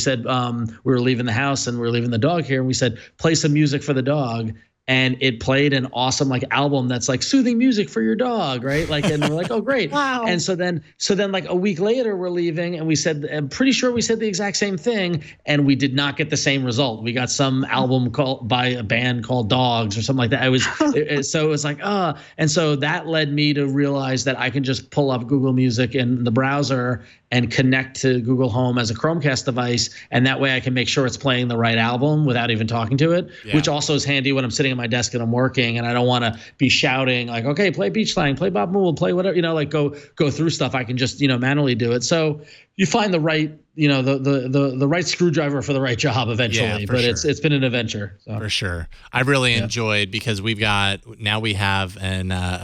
were leaving the house and we were leaving the dog here. And we said, play some music for the dog. and it played an awesome like album that's like soothing music for your dog, right? Like, and we're like, oh great. Wow. And so then like a week later we're leaving, and we said, I'm pretty sure we said the exact same thing, and we did not get the same result. We got some album called by a band called Dogs or something like that. So it was like, and so that led me to realize that I can just pull up Google Music in the browser and connect to Google Home as a Chromecast device, and that way I can make sure it's playing the right album without even talking to it, which also is handy when I'm sitting at my desk and I'm working and I don't want to be shouting like, okay, play Beach Slang, play Bob Moole, play whatever, like go through stuff. I can just, manually do it. So you find the right, the right screwdriver for the right job eventually, but sure. It's been an adventure. So. For sure. I've really enjoyed, because we have a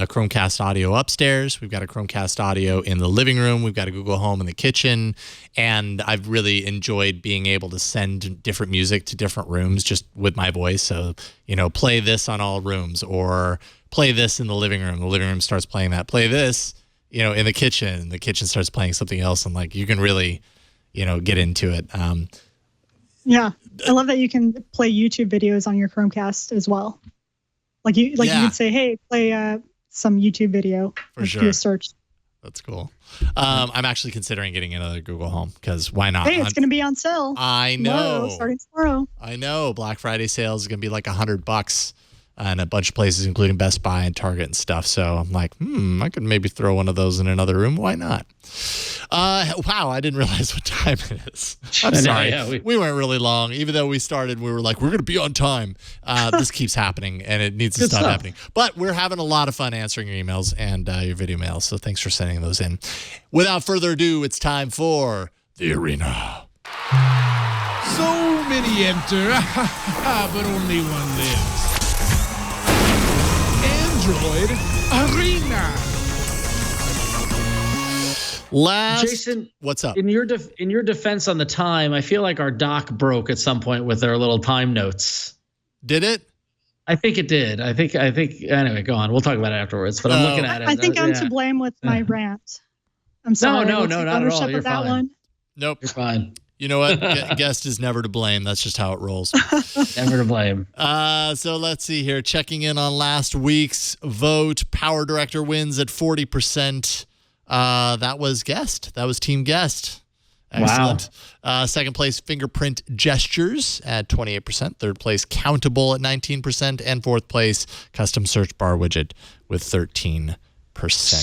Chromecast audio upstairs. We've got a Chromecast audio in the living room. We've got a Google Home in the kitchen. And I've really enjoyed being able to send different music to different rooms just with my voice. So, play this on all rooms, or play this in the living room. The living room starts playing that. Play this, in the kitchen. The kitchen starts playing something else. And like, you can really, get into it. Yeah. I love that you can play YouTube videos on your Chromecast as well. You could say, hey, play some YouTube video. For sure. Do a search. That's cool. I'm actually considering getting another Google Home, because why not? Hey, it's going to be on sale. I know. Starting tomorrow. I know. Black Friday sales is going to be like $100 and a bunch of places, including Best Buy and Target and stuff. So I'm like, I could maybe throw one of those in another room. Why not? Wow, I didn't realize what time it is. I'm sorry. We weren't really long. Even though we started, we were like, we're going to be on time. This keeps happening, and it needs to stop happening. But we're having a lot of fun answering your emails and your video mails. So thanks for sending those in. Without further ado, it's time for the arena. So many enter, but only one lives. Android Arena. Jason, what's up? In your defense on the time, I feel like our dock broke at some point with their little time notes. Did it? I think it did. I think. Anyway, go on. We'll talk about it afterwards. But I'm looking at it. I think I'm to blame with my rant. I'm sorry. No, not at all. You're fine. One. Nope. You're fine. You know what? Guest is never to blame. That's just how it rolls. Never to blame. So let's see here. Checking in on last week's vote. Power Director wins at 40%. That was Guest. That was Team Guest. Excellent. Wow. Second place, Fingerprint Gestures at 28%. Third place, Countable at 19%. And fourth place, Custom Search Bar Widget with 13%.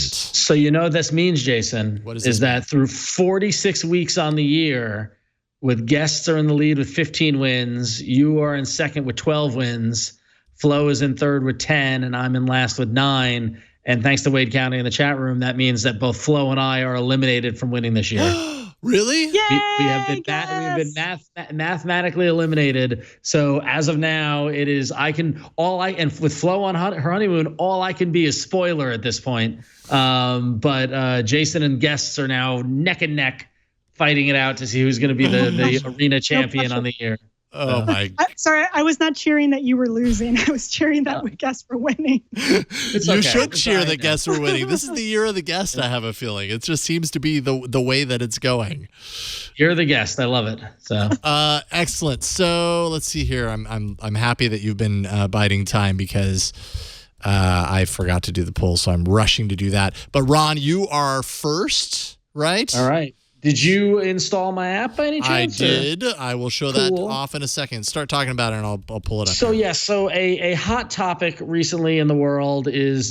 So what this means, Jason, is that through 46 weeks on the year, with Guests are in the lead with 15 wins, you are in second with 12 wins, Flo is in third with 10, and I'm in last with 9. And thanks to Wade County in the chat room, that means that both Flo and I are eliminated from winning this year. Really? Yay, we have been mathematically eliminated. So as of now, it is and with Flo on her honeymoon, all I can be is spoiler at this point. But Jason and Guests are now neck and neck, fighting it out to see who's going to be the arena champion on the year. Oh my! Sorry, I was not cheering that you were losing. I was cheering that Guests were winning. You should cheer that Guests were winning. This is the year of the Guest. I have a feeling it just seems to be the way that it's going. You're the Guest. I love it. So excellent. So let's see here. I'm happy that you've been biding time, because I forgot to do the poll, so I'm rushing to do that. But Ron, you are first, right? All right. Did you install my app by any chance? I did. I will show that off in a second. Start talking about it, and I'll pull it up. So So a hot topic recently in the world is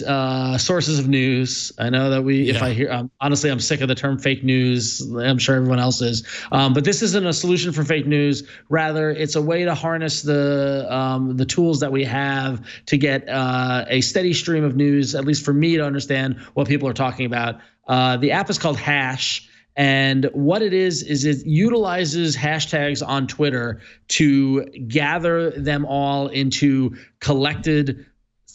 sources of news. I know that if I hear, honestly, I'm sick of the term fake news. I'm sure everyone else is. But this isn't a solution for fake news. Rather, it's a way to harness the tools that we have to get a steady stream of news, at least for me to understand what people are talking about. The app is called Hash. And what it is it utilizes hashtags on Twitter to gather them all into collected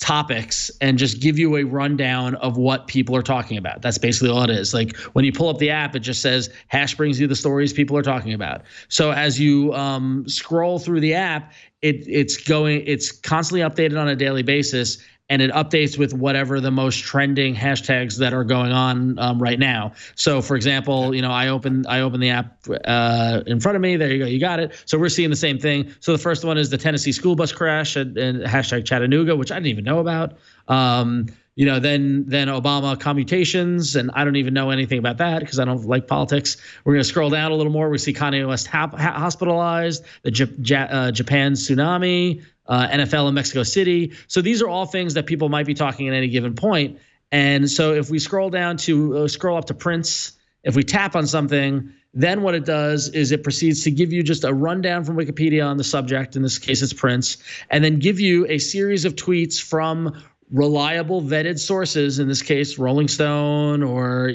topics and just give you a rundown of what people are talking about. That's basically all it is. Like when you pull up the app, it just says Hash brings you the stories people are talking about. So as you scroll through the app, it's constantly updated on a daily basis. and it updates with whatever the most trending hashtags that are going on right now. So, for example, I open the app in front of me. There you go, you got it. So we're seeing the same thing. So the first one is the Tennessee school bus crash and hashtag Chattanooga, which I didn't even know about. Then Obama commutations, and I don't even know anything about that because I don't like politics. We're going to scroll down a little more. We see Kanye West hospitalized, the Japan tsunami, NFL in Mexico City. So these are all things that people might be talking at any given point. And so if we scroll up to Prince, if we tap on something, then what it does is it proceeds to give you just a rundown from Wikipedia on the subject. In this case, it's Prince, and then give you a series of tweets from reliable vetted sources, in this case Rolling Stone or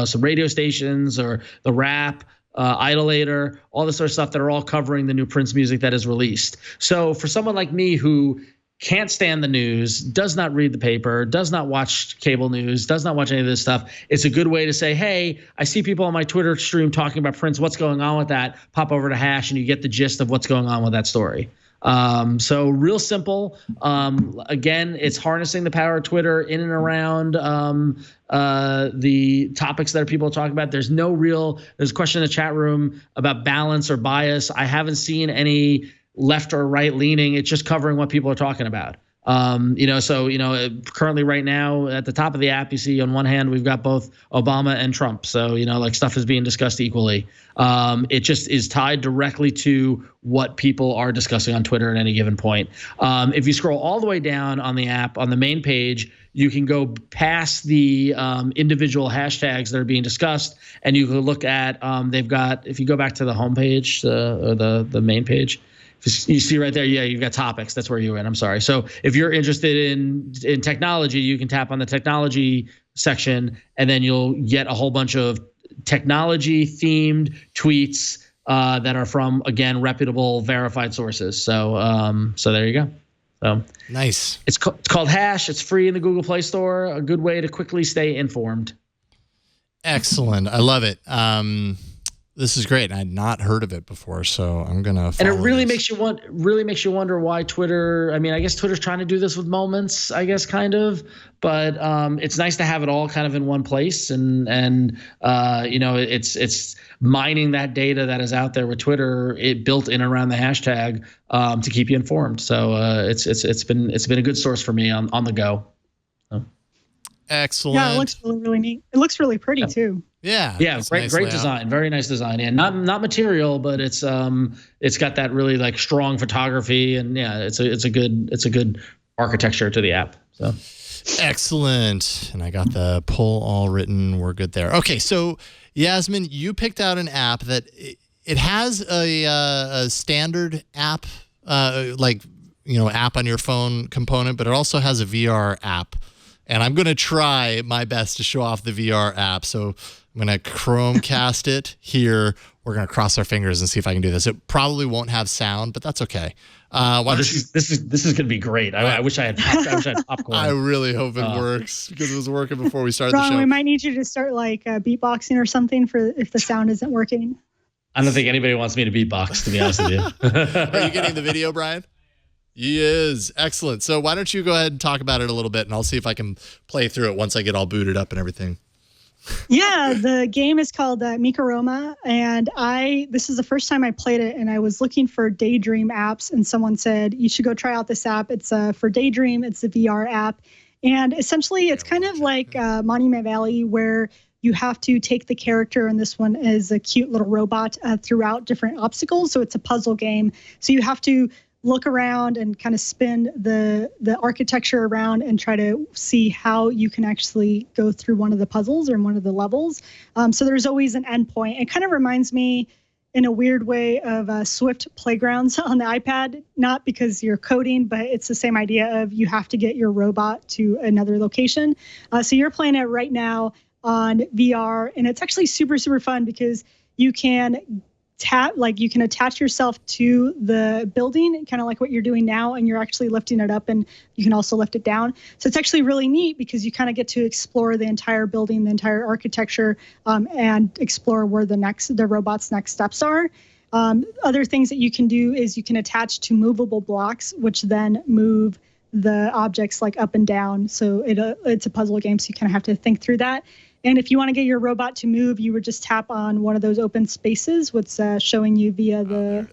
some radio stations or The Wrap, Idolator, all this sort of stuff that are all covering the new Prince music that is released. So for someone like me who can't stand the news, does not read the paper, does not watch cable news, does not watch any of this stuff, it's a good way to say, hey, I see people on my Twitter stream talking about Prince, what's going on with that? Pop over to Hash and you get the gist of what's going on with that story. So real simple. Again, it's harnessing the power of Twitter in and around the topics that people are talking about. There's a question in the chat room about balance or bias. I haven't seen any left or right leaning. It's just covering what people are talking about. Currently right now at the top of the app, you see on one hand, we've got both Obama and Trump. So, stuff is being discussed equally. It just is tied directly to what people are discussing on Twitter at any given point. If you scroll all the way down on the app, on the main page, you can go past the individual hashtags that are being discussed, and you can look at, if you go back to the homepage or the main page, you see right there, you've got topics. That's where you went. I'm sorry. So if you're interested in technology, you can tap on the technology section, and then you'll get a whole bunch of technology-themed tweets that are from, again, reputable, verified sources. So there you go. So nice. It's called Hash. It's free in the Google Play Store. A good way to quickly stay informed. Excellent. I love it. This is great. I had not heard of it before, so I'm gonna. And it really makes you wonder why Twitter. I mean, I guess Twitter's trying to do this with Moments. I guess kind of, but it's nice to have it all kind of in one place, and it's mining that data that is out there with Twitter. It built in around the hashtag to keep you informed. So it's been a good source for me on the go. So. Excellent. Yeah, it looks really neat. It looks really pretty too. Yeah. Great design. Very nice design. Yeah, not material, but it's got that really like strong photography, and it's a good architecture to the app. So excellent. And I got the poll all written. We're good there. Okay, so Yasmin, you picked out an app that it has a standard app, app on your phone component, but it also has a VR app. And I'm going to try my best to show off the VR app. So I'm going to Chromecast it here. We're going to cross our fingers and see if I can do this. It probably won't have sound, but that's okay. This is going to be great. I wish I had popcorn. I really hope it works because it was working before we started the show. We might need you to start like beatboxing or something for if the sound isn't working. I don't think anybody wants me to beatbox, to be honest with you. Are you getting the video, Brian? He is. Excellent. So why don't you go ahead and talk about it a little bit, and I'll see if I can play through it once I get all booted up and everything. Yeah, the game is called Mikaroma, and this is the first time I played it, and I was looking for Daydream apps, and someone said, you should go try out this app. It's for Daydream. It's the VR app, and essentially it's kind of like Monument Valley, where you have to take the character, and this one is a cute little robot throughout different obstacles, so it's a puzzle game. So you have to look around and kind of spin the architecture around and try to see how you can actually go through one of the puzzles or one of the levels. So there's always an endpoint. It kind of reminds me in a weird way of Swift Playgrounds on the iPad, not because you're coding, but it's the same idea of you have to get your robot to another location. So you're playing it right now on VR, and it's actually super, super fun because you can you can attach yourself to the building, kind of like what you're doing now, and you're actually lifting it up, and you can also lift it down. So it's actually really neat because you kind of get to explore the entire building, the entire architecture, and explore where the robot's next steps are. Other things that you can do is you can attach to movable blocks, which then move the objects like up and down. So it's a puzzle game, so you kind of have to think through that. And if you want to get your robot to move, you would just tap on one of those open spaces, what's showing you via the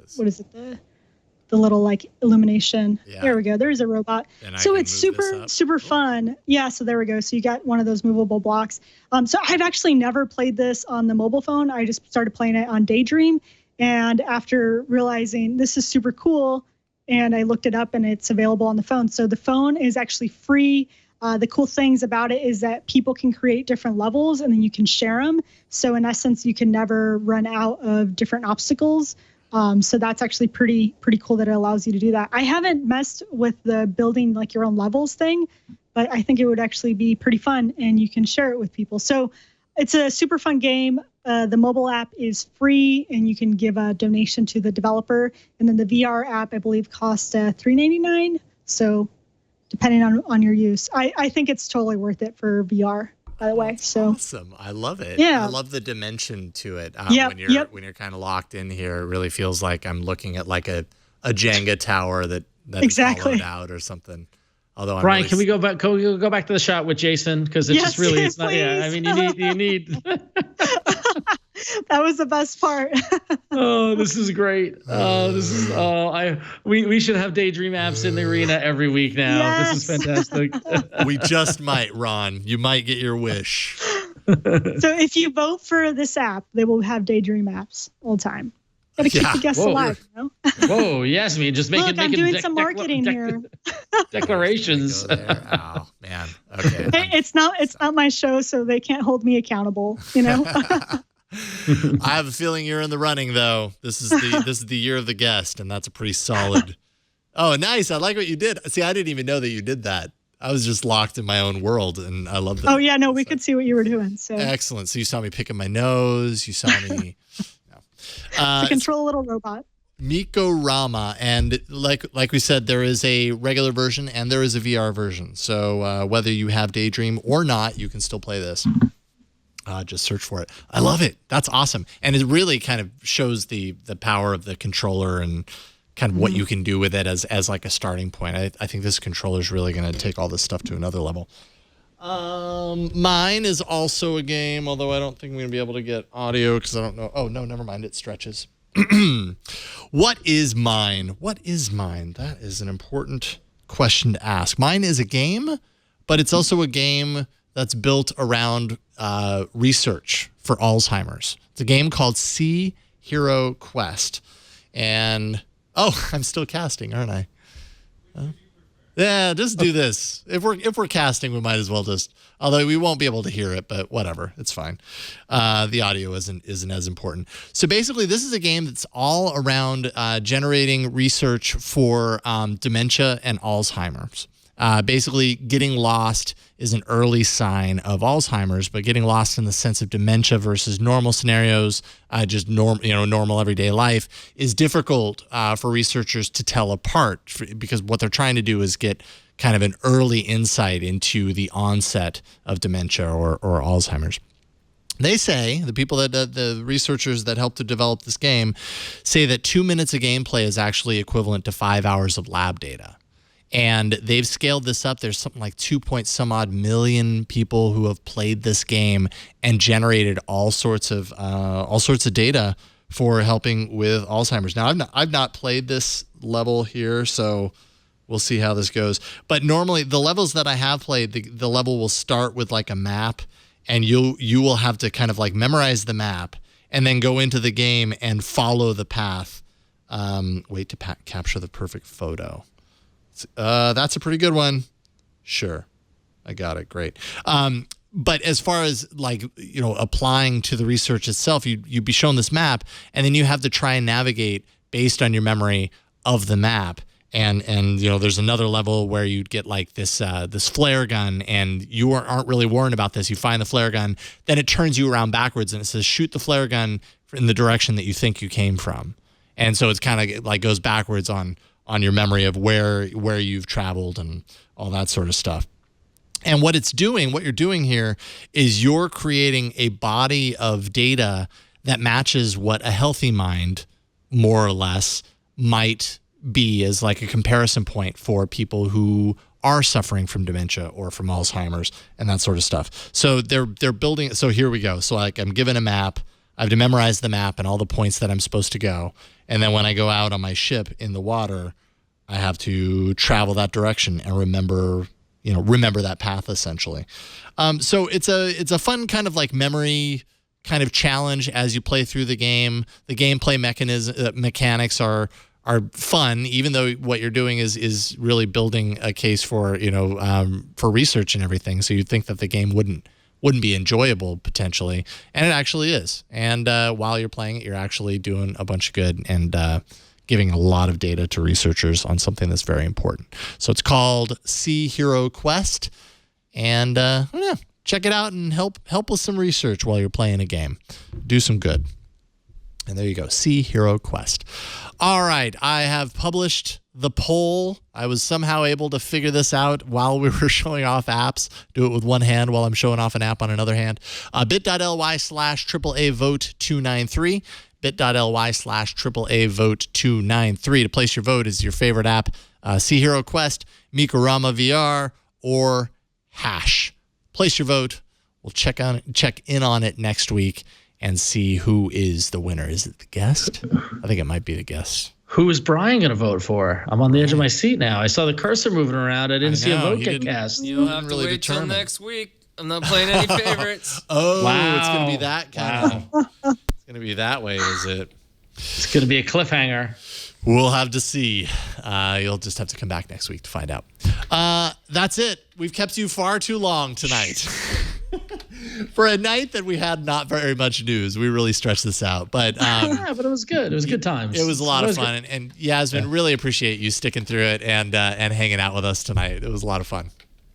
little like illumination. Yeah. There we go. There's a robot. So it's super fun. Yeah. So there we go. So you got one of those movable blocks. So I've actually never played this on the mobile phone. I just started playing it on Daydream. And after realizing this is super cool, and I looked it up and it's available on the phone. So the phone is actually free. The cool things about it is that people can create different levels and then you can share them. So in essence, you can never run out of different obstacles. So that's actually pretty cool that it allows you to do that. I haven't messed with the building like your own levels thing, but I think it would actually be pretty fun and you can share it with people. So it's a super fun game. The mobile app is free and you can give a donation to the developer. And then the VR app, I believe, costs $3.99. So depending on your use, I think it's totally worth it for VR, by the way. So awesome. I love it. Yeah. I love the dimension to it. When you're kind of locked in here, it really feels like I'm looking at like a Jenga tower that exactly hollowed out or something. Although Brian, can we go back? Can we go back to the shot with Jason? Because it's just really, it's not. Please. Yeah, I mean, you need. That was the best part. Oh, this is great. We should have Daydream apps in the arena every week now. Yes. This is fantastic. We just might, Ron. You might get your wish. So if you vote for this app, they will have Daydream apps all the time. Gotta keep the guests alive, you know? Whoa, Yasmin, just making I'm doing some marketing here. Declarations. Oh man. Okay. Hey, it's not my show, so they can't hold me accountable, you know? I have a feeling you're in the running though. This is the year of the guest, and that's a pretty solid. Oh, nice. I like what you did. See, I didn't even know that you did that. I was just locked in my own world, and I love that. Oh yeah, no, we could see what you were doing. So excellent. So you saw me picking my nose. You saw me to control a little robot. Mikorama, and like we said, there is a regular version and there is a VR version. So whether you have Daydream or not, you can still play this. Just search for it. I love it. That's awesome, and it really kind of shows the power of the controller and kind of what you can do with it as like a starting point. I think this controller is really going to take all this stuff to another level. Mine is also a game, although I don't think I'm going to be able to get audio because I don't know. Oh, no, never mind. It stretches. What is mine? What is mine? That is an important question to ask. Mine is a game, but it's also a game that's built around research for Alzheimer's. It's a game called Sea Hero Quest. And, I'm still casting, aren't I? Yeah, just do this. If we're casting, we might as well just. Although we won't be able to hear it, but whatever, it's fine. The audio isn't as important. So basically, this is a game that's all around generating research for dementia and Alzheimer's. Basically, getting lost is an early sign of Alzheimer's, but getting lost in the sense of dementia versus normal scenarios, just normal everyday life, is difficult for researchers to tell apart because what they're trying to do is get kind of an early insight into the onset of dementia or Alzheimer's. They say, the people the researchers that helped to develop this game say that 2 minutes of gameplay is actually equivalent to 5 hours of lab data. And they've scaled this up. There's something like 2-some odd million people who have played this game and generated all sorts of data for helping with Alzheimer's. Now, I've not played this level here, so we'll see how this goes. But normally, the levels that I have played, the level will start with like a map, and you will have to kind of like memorize the map and then go into the game and follow the path. Wait to capture the perfect photo. That's a pretty good one. Sure. I got it. Great. But as far as applying to the research itself, you'd be shown this map and then you have to try and navigate based on your memory of the map. And there's another level where you'd get like this flare gun and you aren't really warned about this. You find the flare gun, then it turns you around backwards and it says, shoot the flare gun in the direction that you think you came from. And so it's kind of like goes backwards on your memory of where you've traveled and all that sort of stuff. And what you're doing here is you're creating a body of data that matches what a healthy mind, more or less, might be as like a comparison point for people who are suffering from dementia or from Alzheimer's and that sort of stuff. So they're building. So here we go. So like I'm given a map. I have to memorize the map and all the points that I'm supposed to go. And then when I go out on my ship in the water, I have to travel that direction and remember that path essentially. So it's a fun kind of like memory kind of challenge as you play through the game. The gameplay mechanics are fun, even though what you're doing is really building a case for research and everything. So you'd think that the game wouldn't be enjoyable potentially, and it actually is. And while you're playing it, you're actually doing a bunch of good and giving a lot of data to researchers on something that's very important. So it's called Sea Hero Quest, and check it out and help with some research while you're playing a game. Do some good. And there you go, Sea Hero Quest. All right, I have published the poll. I was somehow able to figure this out while we were showing off apps. Do it with one hand while I'm showing off an app on another hand. bit.ly/AAA vote 293. bit.ly/AAA vote 293. To place your vote is your favorite app, Sea Hero Quest, Mikorama VR, or Hash. Place your vote. We'll check in on it next week and see who is the winner. Is it the guest? I think it might be the guest. Who is Brian going to vote for? I'm on the edge of my seat now. I saw the cursor moving around. I didn't see a vote get cast. You'll have to wait till next week. I'm not playing any favorites. Oh, wow. It's going to be that kind of. It's going to be that way, is it? It's going to be a cliffhanger. We'll have to see. You'll just have to come back next week to find out. That's it. We've kept you far too long tonight. For a night that we had not very much news, we really stretched this out. But yeah, but it was good. It was good times. It was a lot of fun. And Yasmin, really appreciate you sticking through it and hanging out with us tonight. It was a lot of fun.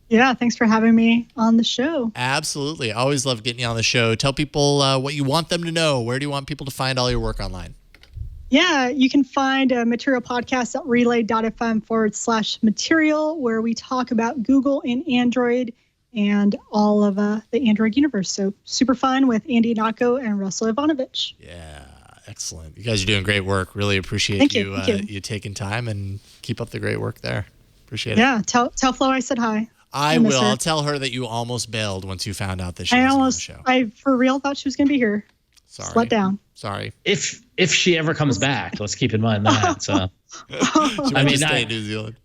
Yeah, thanks for having me on the show. Absolutely. Always love getting you on the show. Tell people what you want them to know. Where do you want people to find all your work online? Yeah, you can find a material podcast at relay.fm/material, where we talk about Google and Android and all of the Android universe. So super fun with Andy Nako and Russell Ivanovich. Yeah, excellent. You guys are doing great work. Really appreciate you taking time, and keep up the great work there. Appreciate it. Yeah, tell Flo I said hi. I will. I'll tell her that you almost bailed once you found out that she was on the show. I for real thought she was going to be here. Sorry. Just let down. Sorry. If she ever comes back, let's keep in mind that. So, I mean, stay in New Zealand.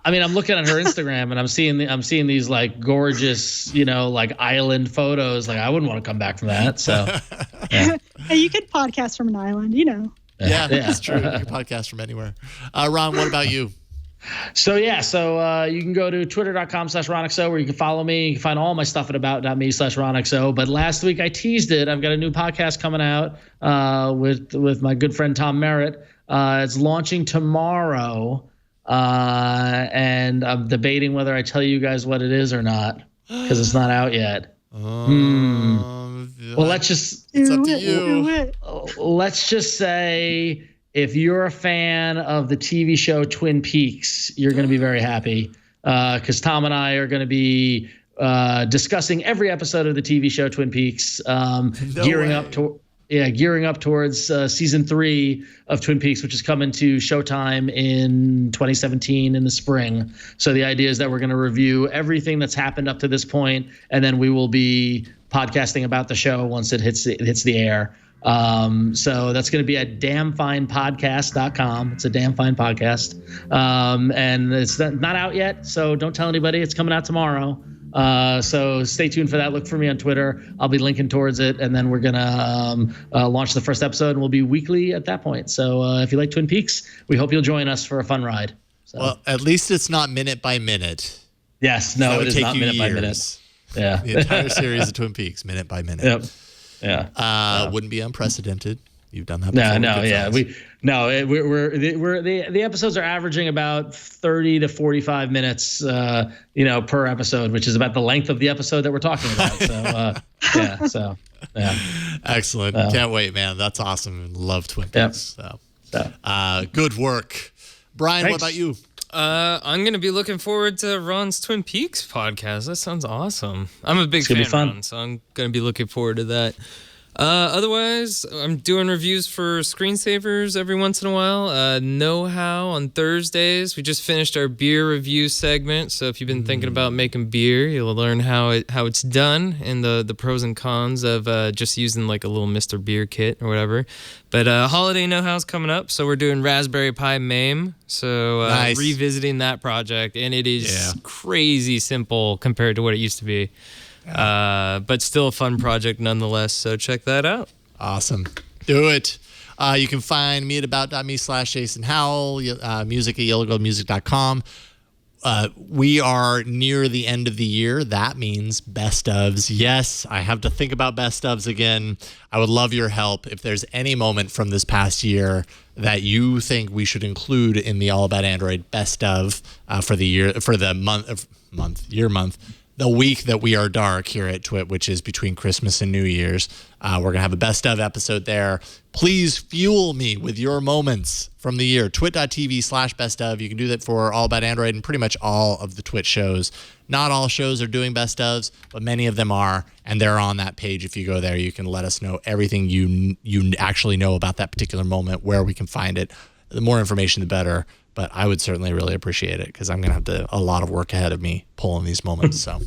I mean, I'm looking at her Instagram and I'm seeing these like gorgeous, like island photos. Like, I wouldn't want to come back from that. So, yeah. Hey, you could podcast from an island, Yeah, that's true. You can podcast from anywhere. Ron, what about you? So you can go to twitter.com/RonXO, where you can follow me. You can find all my stuff at about.me/RonXO. But last week I teased it. I've got a new podcast coming out with my good friend Tom Merritt. It's launching tomorrow, and I'm debating whether I tell you guys what it is or not, because it's not out yet. Well, it's up to you. Let's just say, if you're a fan of the TV show Twin Peaks, you're going to be very happy, because Tom and I are going to be discussing every episode of the TV show Twin Peaks, gearing up towards season 3 of Twin Peaks, which is coming to Showtime in 2017 in the spring. So the idea is that we're going to review everything that's happened up to this point, and then we will be podcasting about the show once it hits the air. So that's going to be at damnfinepodcast.com. It's a damn fine podcast. And it's not out yet, so don't tell anybody. It's coming out tomorrow. So stay tuned for that. Look for me on Twitter. I'll be linking towards it, and then we're going to launch the first episode, and we'll be weekly at that point. So if you like Twin Peaks, we hope you'll join us for a fun ride. So. Well, at least it's not minute by minute. Yes, no, it is not minute by minute. Yeah. The entire series of Twin Peaks, minute by minute. Yep. Yeah. Wouldn't be unprecidented. You've done that before. The episodes are averaging about 30 to 45 minutes, per episode, which is about the length of the episode that we're talking about. So, Excellent. Can't wait, man. That's awesome. Love Twin Peaks. Good work. Brian, Thanks. What about you? I'm going to be looking forward to Ron's Twin Peaks podcast. That sounds awesome. I'm a big fan of Ron, so I'm going to be looking forward to that. Otherwise, I'm doing reviews for screensavers every once in a while. Know-How on Thursdays. We just finished our beer review segment, so if you've been thinking about making beer, you'll learn how it's done and the pros and cons of just using like a little Mr. Beer kit or whatever. But holiday Know-How's coming up, so we're doing Raspberry Pi MAME. So Nice. Revisiting that project, and it is crazy simple compared to what it used to be. But still a fun project nonetheless, so check that out. Awesome. Do it. You can find me at about.me/Jason Howell, music at yellowgoldmusic.com. We are near the end of the year. That means best ofs. Yes, I have to think about best ofs again. I would love your help. If there's any moment from this past year that you think we should include in the All About Android best of for the year, for the month, the week that we are dark here at Twit, which is between Christmas and New Year's. We're going to have a best of episode there. Please fuel me with your moments from the year. Twit.tv/best of. You can do that for All About Android and pretty much all of the Twit shows. Not all shows are doing best ofs, but many of them are, and they're on that page. If you go there, you can let us know everything you actually know about that particular moment, where we can find it. The more information, the better. But I would certainly really appreciate it, because I'm going to have a lot of work ahead of me pulling these moments. So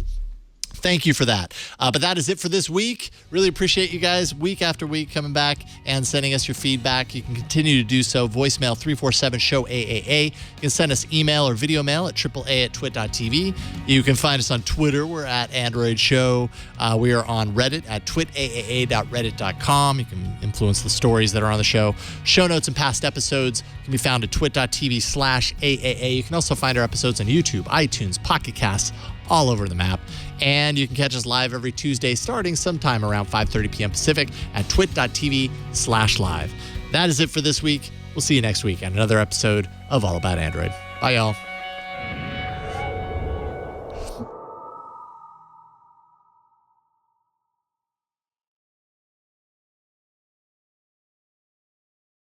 thank you for that. But that is it for this week. Really appreciate you guys week after week coming back and sending us your feedback. You can continue to do so. Voicemail 347-SHOW-AAA. You can send us email or video mail at AAA@twit.tv. You can find us on Twitter. We're at Android Show. We are on Reddit at twitaaa.reddit.com. You can influence the stories that are on the show. Show notes and past episodes can be found at twit.tv/AAA. You can also find our episodes on YouTube, iTunes, Pocket Casts, all over the map. And you can catch us live every Tuesday starting sometime around 5:30 p.m. Pacific at twit.tv/live. That is it for this week. We'll see you next week on another episode of All About Android. Bye, y'all.